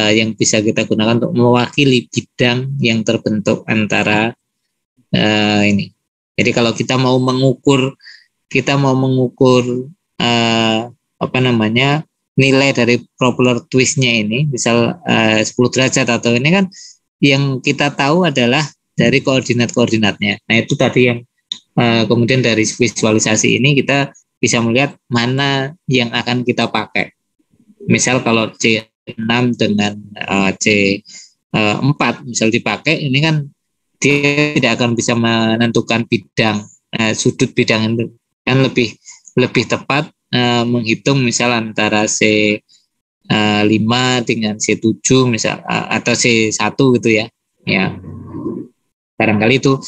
yang bisa kita gunakan untuk mewakili bidang yang terbentuk antara ini. Jadi kalau kita mau mengukur nilai dari propeller twistnya ini, misal 10 derajat atau ini kan, yang kita tahu adalah dari koordinat-koordinatnya. Nah, itu tadi yang kemudian dari visualisasi ini kita bisa melihat mana yang akan kita pakai. Misal kalau C6 dengan C4 misal dipakai, ini kan dia tidak akan bisa menentukan bidang, sudut bidang itu kan lebih tepat menghitung misal antara C5 dengan C7 misal, atau C1 gitu ya. Ya, barangkali itu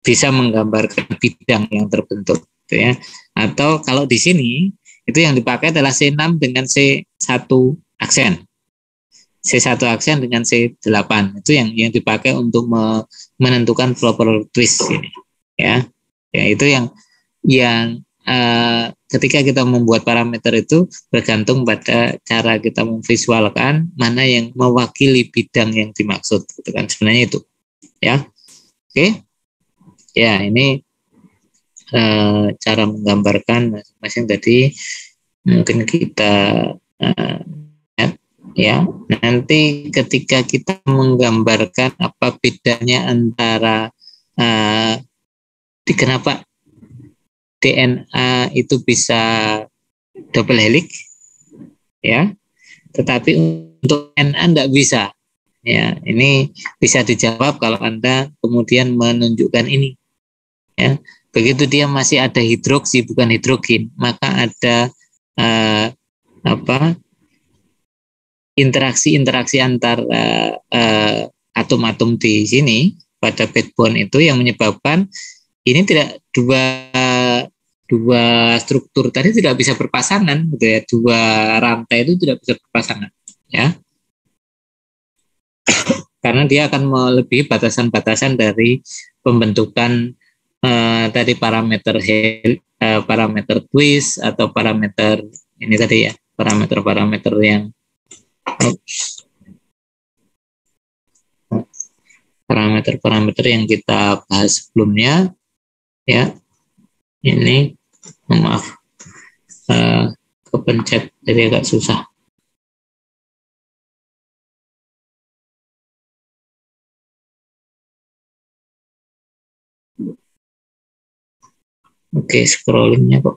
bisa menggambarkan bidang yang terbentuk, gitu ya. Atau kalau di sini itu yang dipakai adalah C6 dengan C1 aksen. C1 aksen dengan C8 itu yang dipakai untuk menentukan propeller twist ini, ya. Ya, itu yang ketika kita membuat parameter itu bergantung pada cara kita memvisualkan mana yang mewakili bidang yang dimaksud, gitu kan, sebenarnya itu, ya. Oke. Ya, ini cara menggambarkan masing-masing tadi mungkin kita ya. Nanti ketika kita menggambarkan apa bedanya antara kenapa DNA itu bisa double helix, ya, tetapi untuk RNA tidak bisa. Ya, ini bisa dijawab kalau Anda kemudian menunjukkan ini. Ya, begitu dia masih ada hidroksi bukan hidrogen, maka ada interaksi antar atom-atom di sini pada backbone itu yang menyebabkan ini tidak dua struktur tadi tidak bisa berpasangan, gitu ya. Dua rantai itu tidak bisa berpasangan, ya. Karena dia akan melebihi batasan-batasan dari pembentukan tadi parameter twist atau parameter ini tadi ya, parameter yang parameter yang kita bahas sebelumnya, ya. Ini maaf, kepencet jadi agak susah. Oke, scrollingnya kok.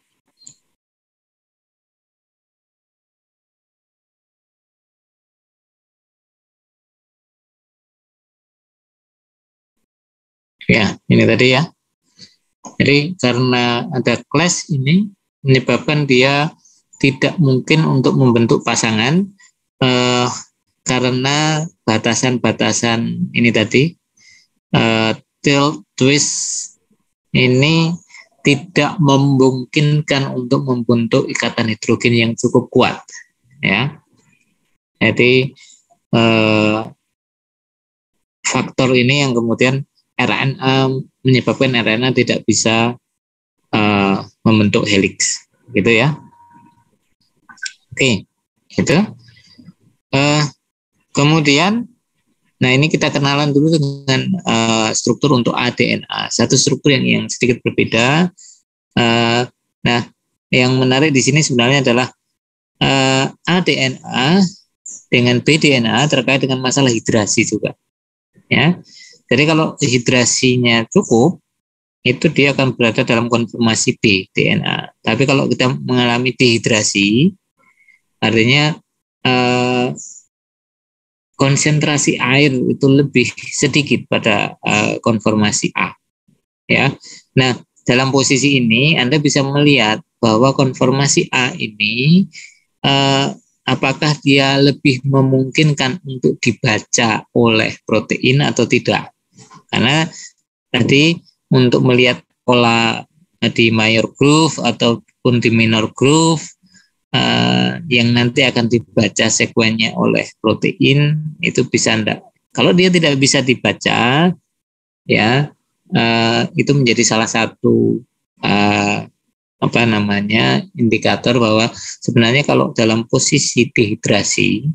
Ya, ini tadi ya. Jadi karena ada clash ini menyebabkan dia tidak mungkin untuk membentuk pasangan karena batasan-batasan ini tadi, tilt twist ini tidak memungkinkan untuk membentuk ikatan hidrogen yang cukup kuat, ya. Jadi faktor ini yang kemudian RNA menyebabkan RNA tidak bisa membentuk helix, gitu ya. Oke, gitu. Kemudian, nah ini kita kenalan dulu dengan struktur untuk aDNA. Satu struktur yang sedikit berbeda. Nah, yang menarik di sini sebenarnya adalah aDNA dengan bDNA terkait dengan masalah hidrasi juga. Ya, jadi kalau hidrasinya cukup, itu dia akan berada dalam konformasi B DNA. Tapi kalau kita mengalami dehidrasi, artinya konsentrasi air itu lebih sedikit pada konformasi A. Ya, nah dalam posisi ini Anda bisa melihat bahwa konformasi A ini apakah dia lebih memungkinkan untuk dibaca oleh protein atau tidak? Karena tadi untuk melihat pola di major groove ataupun di minor groove yang nanti akan dibaca sekuennya oleh protein, itu bisa enggak. Kalau dia tidak bisa dibaca, ya itu menjadi salah satu indikator bahwa sebenarnya kalau dalam posisi dehidrasi,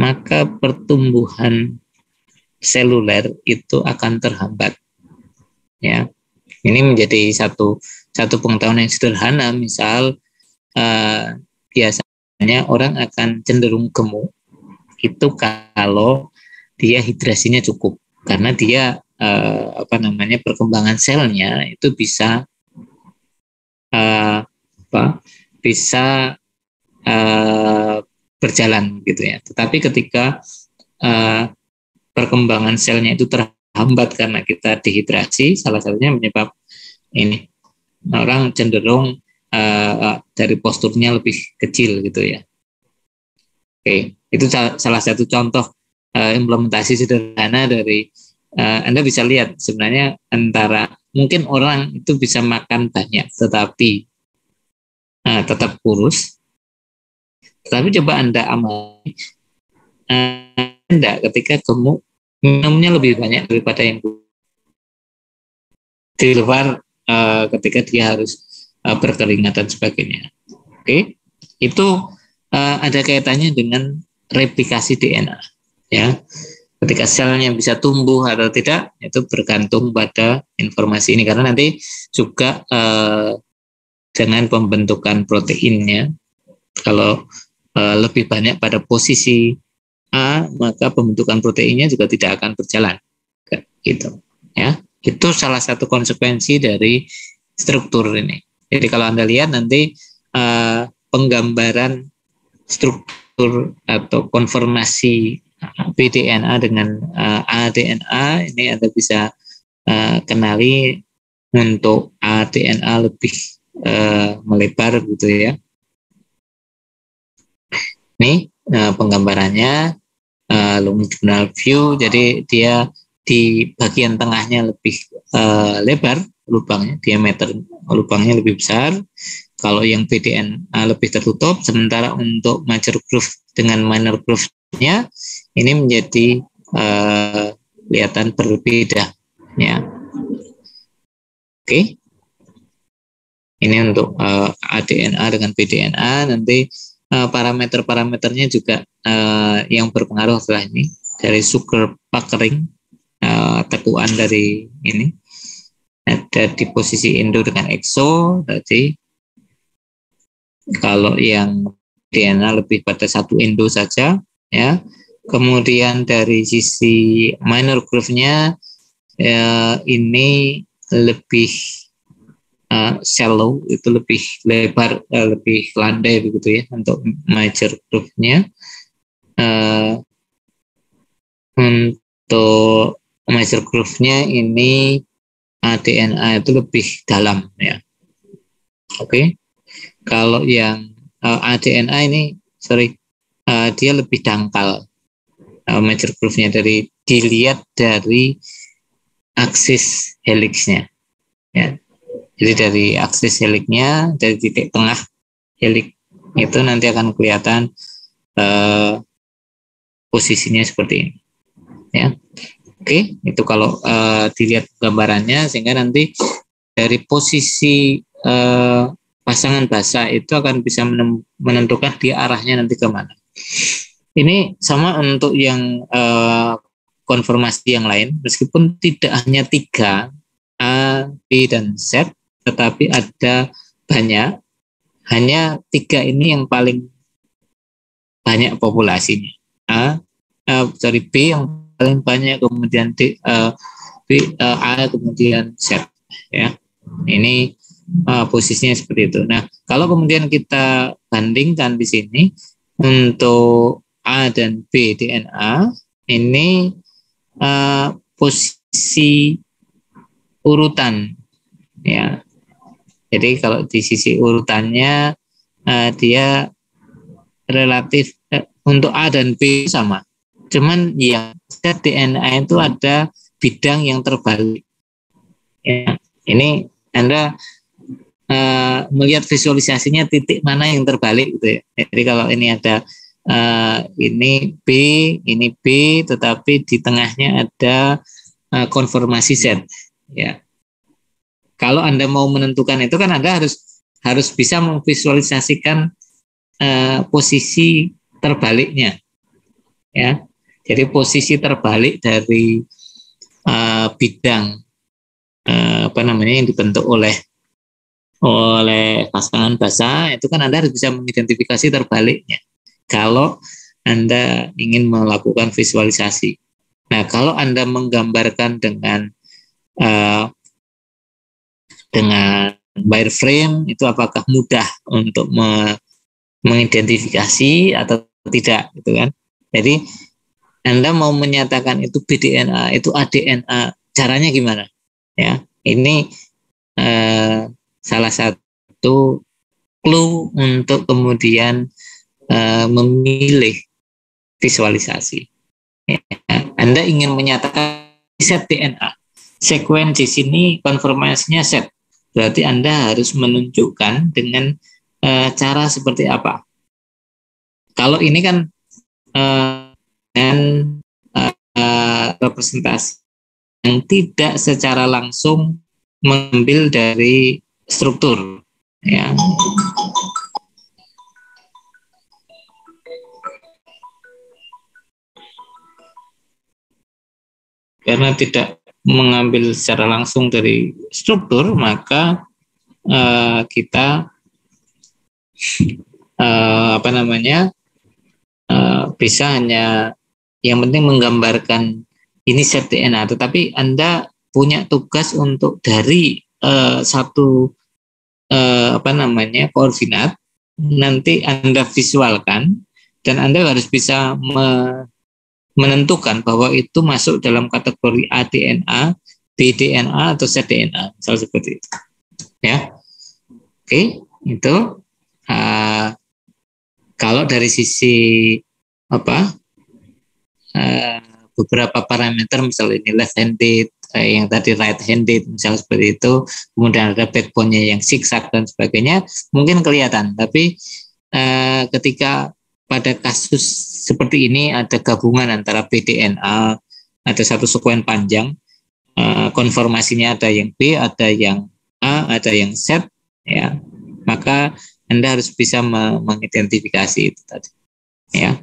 maka pertumbuhan seluler itu akan terhambat. Ya, ini menjadi satu pengetahuan yang sederhana. Misal biasanya orang akan cenderung gemuk itu kalau dia hidrasinya cukup, karena dia perkembangan selnya itu bisa berjalan gitu ya. Tetapi ketika perkembangan selnya itu terhambat karena kita dehidrasi, salah satunya menyebab ini orang cenderung dari posturnya lebih kecil gitu ya. Oke, itu salah satu contoh implementasi sederhana dari Anda bisa lihat sebenarnya antara mungkin orang itu bisa makan banyak tetapi tetap kurus. Tetapi coba Anda amati Anda ketika gemuk minumnya lebih banyak daripada yang di luar ketika dia harus berkeringat dan sebagainya. Oke, itu ada kaitannya dengan replikasi DNA. Ya, ketika selnya bisa tumbuh atau tidak itu bergantung pada informasi ini, karena nanti juga dengan pembentukan proteinnya, kalau lebih banyak pada posisi A, maka pembentukan proteinnya juga tidak akan berjalan, gitu. Ya, itu salah satu konsekuensi dari struktur ini. Jadi kalau Anda lihat nanti penggambaran struktur atau konformasi bDNA dengan aDNA ini Anda bisa kenali untuk aDNA lebih melebar gitu ya. Ini penggambarannya longitudinal view, jadi dia di bagian tengahnya lebih lebar lubangnya, diameter lubangnya lebih besar. Kalau yang bDNA lebih tertutup, sementara untuk major groove dengan minor groove-nya ini menjadi kelihatan berbeda. Ya. Oke. Ini untuk aDNA dengan bDNA. Nanti parameter-parameternya juga yang berpengaruh adalah ini dari sugar puckering, tekuan dari ini ada di posisi endo dengan exo tadi. Kalau yang DNA lebih pada satu endo saja, ya. Kemudian dari sisi minor groove-nya ini lebih shallow, itu lebih lebar, lebih landai begitu ya untuk major groove-nya. Untuk major groove-nya ini aDNA itu lebih dalam ya. Oke. Kalau yang aDNA ini dia lebih dangkal major groove-nya, dilihat dari aksis helix-nya ya. Jadi dari aksis helix-nya, dari titik tengah helix itu nanti akan kelihatan posisinya seperti ini. Ya, oke, itu kalau dilihat gambarannya, sehingga nanti dari posisi pasangan basa itu akan bisa menentukan dia arahnya nanti kemana. Ini sama untuk yang konfirmasi yang lain, meskipun tidak hanya 3 A, B, dan Z, tetapi ada banyak. Hanya 3 ini yang paling banyak populasinya. B yang paling banyak, kemudian A, kemudian Z. Ya, ini posisinya seperti itu. Nah, kalau kemudian kita bandingkan di sini untuk A dan B DNA, ini posisi urutan, ya. Jadi kalau di sisi urutannya dia relatif untuk A dan B sama. Cuman yang DNA itu ada bidang yang terbalik. Ya, ini Anda melihat visualisasinya titik mana yang terbalik gitu ya. Jadi kalau ini ada ini B, tetapi di tengahnya ada konfirmasi Z. Ya. Kalau Anda mau menentukan itu kan Anda harus bisa memvisualisasikan posisi terbaliknya, ya. Jadi posisi terbalik dari bidang yang dibentuk oleh pasangan basa itu kan Anda harus bisa mengidentifikasi terbaliknya kalau Anda ingin melakukan visualisasi. Nah, kalau Anda menggambarkan dengan wireframe, itu apakah mudah untuk mengidentifikasi atau tidak, gitu kan? Jadi Anda mau menyatakan itu BDNA, itu ADNA, caranya gimana? Ya, ini salah satu clue untuk kemudian memilih visualisasi. Ya, Anda ingin menyatakan set DNA, sekuensi sini konfirmasinya set. Berarti Anda harus menunjukkan dengan cara seperti apa. Kalau ini kan dengan representasi yang tidak secara langsung mengambil dari struktur, ya. Karena tidak mengambil secara langsung dari struktur, maka kita bisa hanya yang penting menggambarkan ini set DNA, tetapi Anda punya tugas untuk dari satu koordinat nanti Anda visualkan, dan Anda harus bisa menentukan bahwa itu masuk dalam kategori ADNA, BDNA atau ZDNA, misal seperti itu. Ya, oke, itu kalau dari sisi beberapa parameter, misalnya ini left handed, yang tadi right handed, misalnya seperti itu, kemudian ada backbone-nya yang zigzag dan sebagainya, mungkin kelihatan. Tapi ketika pada kasus seperti ini ada gabungan antara BDNA, ada satu sekuen panjang, konformasinya ada yang B, ada yang A, ada yang Z, ya, maka Anda harus bisa mengidentifikasi itu tadi, ya.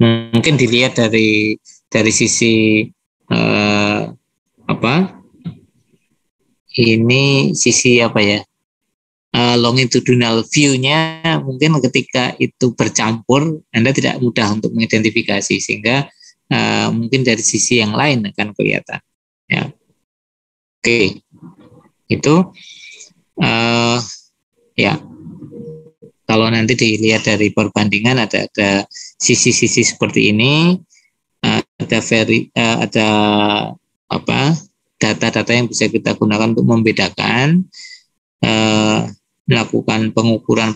Mungkin dilihat dari sisi ini sisi longitudinal view-nya, mungkin ketika itu bercampur Anda tidak mudah untuk mengidentifikasi, sehingga mungkin dari sisi yang lain akan kelihatan, ya. Oke, itu ya, kalau nanti dilihat dari perbandingan ada sisi-sisi seperti ini, ada data-data yang bisa kita gunakan untuk membedakan, melakukan pengukuran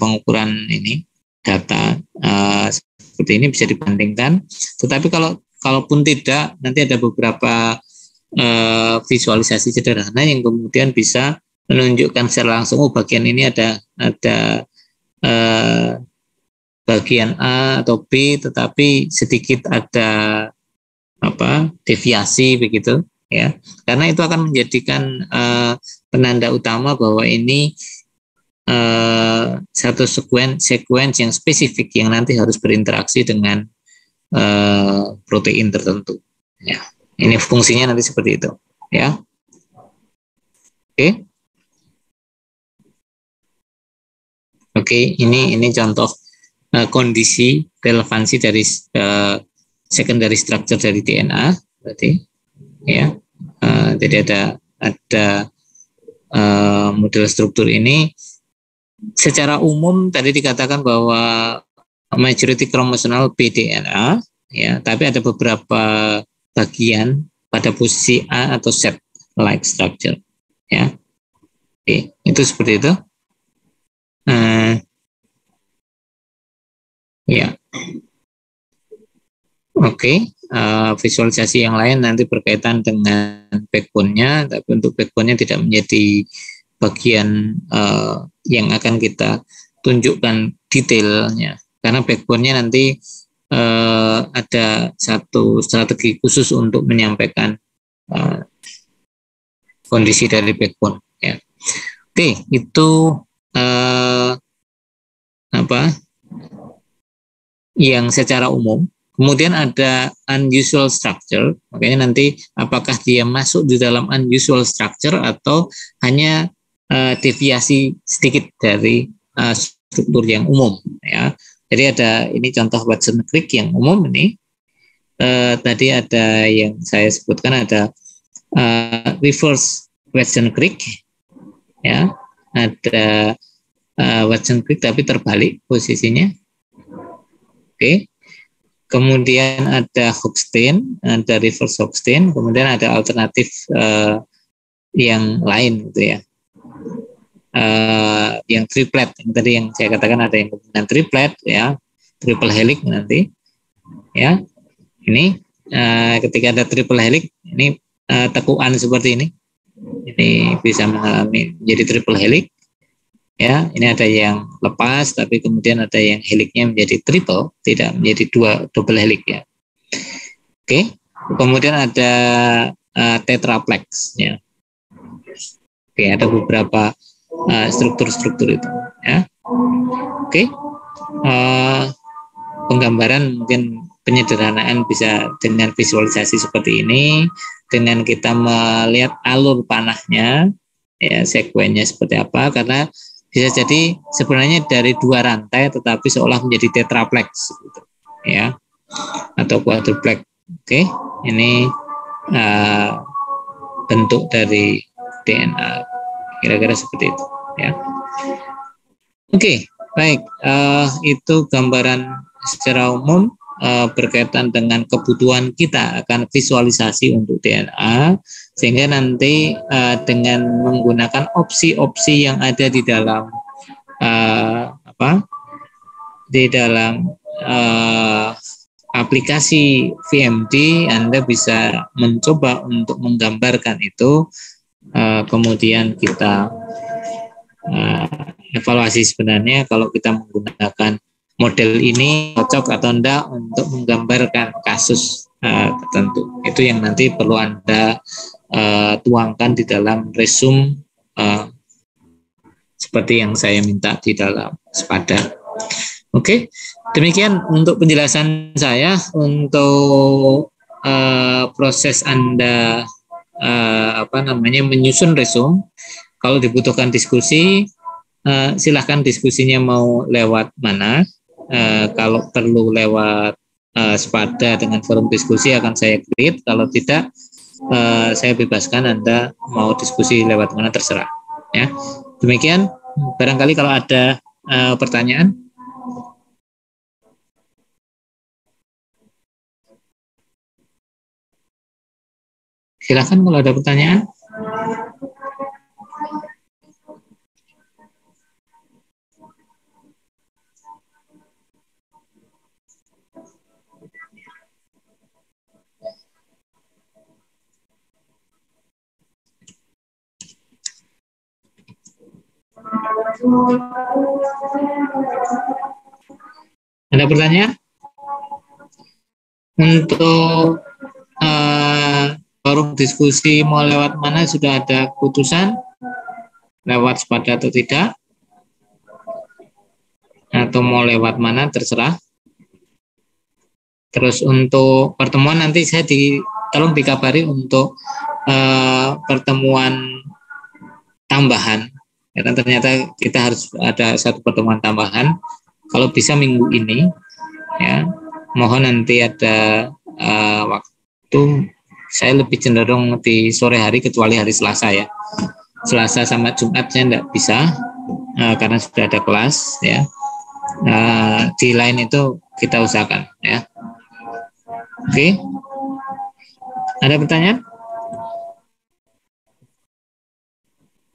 ini data seperti ini bisa dibandingkan. Tetapi kalaupun tidak, nanti ada beberapa visualisasi sederhana yang kemudian bisa menunjukkan secara langsung, bagian ini ada bagian A atau B, tetapi sedikit ada deviasi begitu ya, karena itu akan menjadikan penanda utama bahwa ini satu sequence yang spesifik yang nanti harus berinteraksi dengan protein tertentu ya. Ini fungsinya nanti seperti itu ya. Oke, ini contoh kondisi relevansi dari secondary structure dari DNA berarti ya. Jadi ada model struktur ini secara umum tadi dikatakan bahwa majority chromosomal bDNA ya, tapi ada beberapa bagian pada posisi A atau set like structure ya. Oke, itu seperti itu. Ya. Oke, visualisasi yang lain nanti berkaitan dengan backbone-nya, tapi untuk backbone-nya tidak menjadi bagian yang akan kita tunjukkan detailnya, karena backbone-nya nanti ada satu strategi khusus untuk menyampaikan kondisi dari backbone. Ya. Oke, itu yang secara umum. Kemudian ada unusual structure, makanya nanti apakah dia masuk di dalam unusual structure atau hanya deviasi sedikit dari struktur yang umum ya. Jadi ada ini contoh Watson Crick yang umum ini. Tadi ada yang saya sebutkan ada reverse Watson Crick ya, ada Watson Crick tapi terbalik posisinya. Oke. Kemudian ada Hochstein, ada reverse Hochstein, kemudian ada alternatif yang lain gitu ya. Yang triplet, yang tadi yang saya katakan ada yang dengan triplet ya, triple helix nanti ya. Ini ketika ada triple helix ini tekuan seperti ini bisa mengalami jadi triple helix ya. Ini ada yang lepas tapi kemudian ada yang heliknya menjadi triple, tidak menjadi double helix ya. Oke, kemudian ada tetraplex ya. Oke, ada beberapa struktur-struktur itu ya. Oke, penggambaran mungkin penyederhanaan bisa dengan visualisasi seperti ini, dengan kita melihat alur panahnya ya, sekuennya seperti apa, karena bisa jadi sebenarnya dari dua rantai tetapi seolah menjadi tetraplex gitu, ya, atau quadruplex. Oke, ini bentuk dari DNA kira-kira seperti itu ya. Oke, baik, itu gambaran secara umum berkaitan dengan kebutuhan kita akan visualisasi untuk DNA, sehingga nanti dengan menggunakan opsi-opsi yang ada di dalam aplikasi VMD, Anda bisa mencoba untuk menggambarkan itu, kemudian kita evaluasi sebenarnya kalau kita menggunakan model ini cocok atau enggak untuk menggambarkan kasus tertentu. Itu yang nanti perlu Anda tuangkan di dalam resume seperti yang saya minta di dalam SPADA. Oke, demikian untuk penjelasan saya untuk proses Anda menyusun resume. Kalau dibutuhkan diskusi, silahkan diskusinya mau lewat mana. Kalau perlu lewat SPADA dengan forum diskusi akan saya create. Kalau tidak, saya bebaskan Anda mau diskusi lewat mana terserah. Ya, demikian. Barangkali kalau ada pertanyaan. Silakan kalau ada pertanyaan. Ada pertanyaan? Untuk forum diskusi mau lewat mana, sudah ada keputusan? Lewat sepada atau tidak? Atau mau lewat mana, terserah. Terus untuk pertemuan nanti saya tolong dikabari untuk pertemuan tambahan. Karena ternyata kita harus ada satu pertemuan tambahan. Kalau bisa minggu ini, ya, mohon nanti ada waktu. Saya lebih cenderung di sore hari kecuali hari Selasa ya. Selasa sama Jumat saya tidak bisa karena sudah ada kelas ya. Di lain itu kita usahakan ya. Oke. Ada pertanyaan?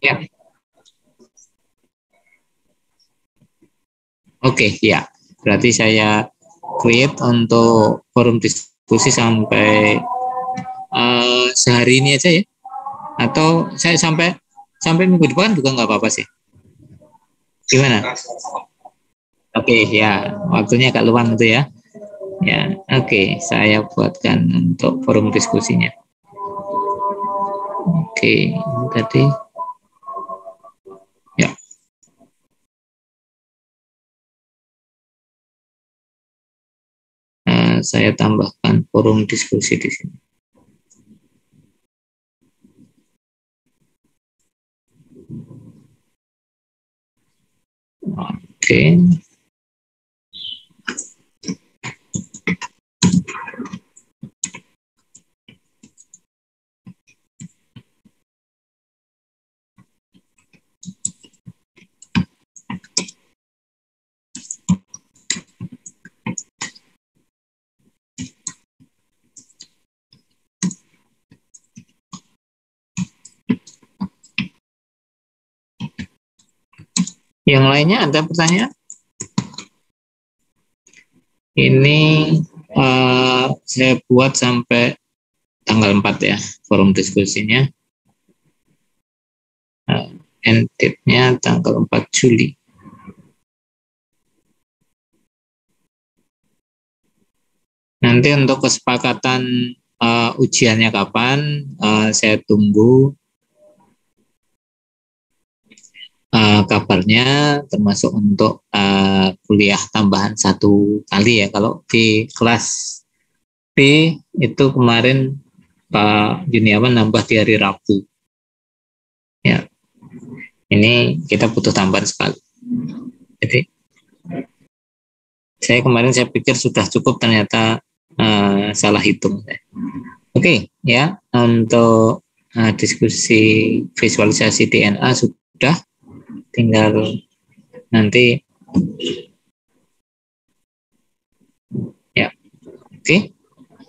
Ya. Oke, ya. Berarti saya create untuk forum diskusi sampai sehari ini aja ya. Atau saya sampai minggu depan juga nggak apa-apa sih. Gimana? Oke, ya. Waktunya agak luang itu ya. Ya, oke. Saya buatkan untuk forum diskusinya. Oke, tadi. Ya. Saya tambahkan forum diskusi di sini. Oke. Yang lainnya ada pertanyaan? Ini saya buat sampai tanggal 4 ya, forum diskusinya. End date-nya tanggal 4 Juli. Nanti untuk kesepakatan ujiannya kapan, saya tunggu kabarnya, termasuk untuk kuliah tambahan 1 kali ya. Kalau di kelas B itu kemarin Pak Juniawan nambah di hari Rabu. Ya, ini kita butuh tambahan sekali. Jadi saya pikir sudah cukup, ternyata salah hitung. Oke, ya, untuk diskusi visualisasi DNA sudah, tinggal nanti ya. Oke,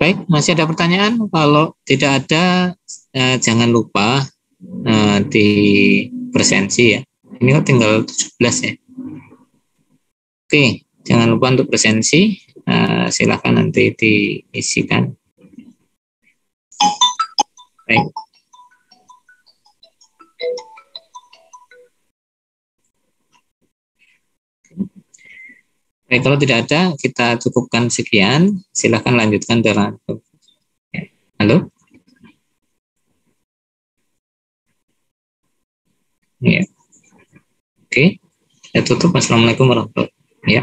baik, masih ada pertanyaan? Kalau tidak ada, jangan lupa di presensi ya. Ini kan tinggal 17 ya. Oke, jangan lupa untuk presensi, silakan nanti diisikan. Baik. Baik, kalau tidak ada, kita cukupkan sekian. Silakan lanjutkan dengan. Halo? Ya. Oke, saya tutup. Assalamualaikum warahmatullahi wabarakatuh. Ya.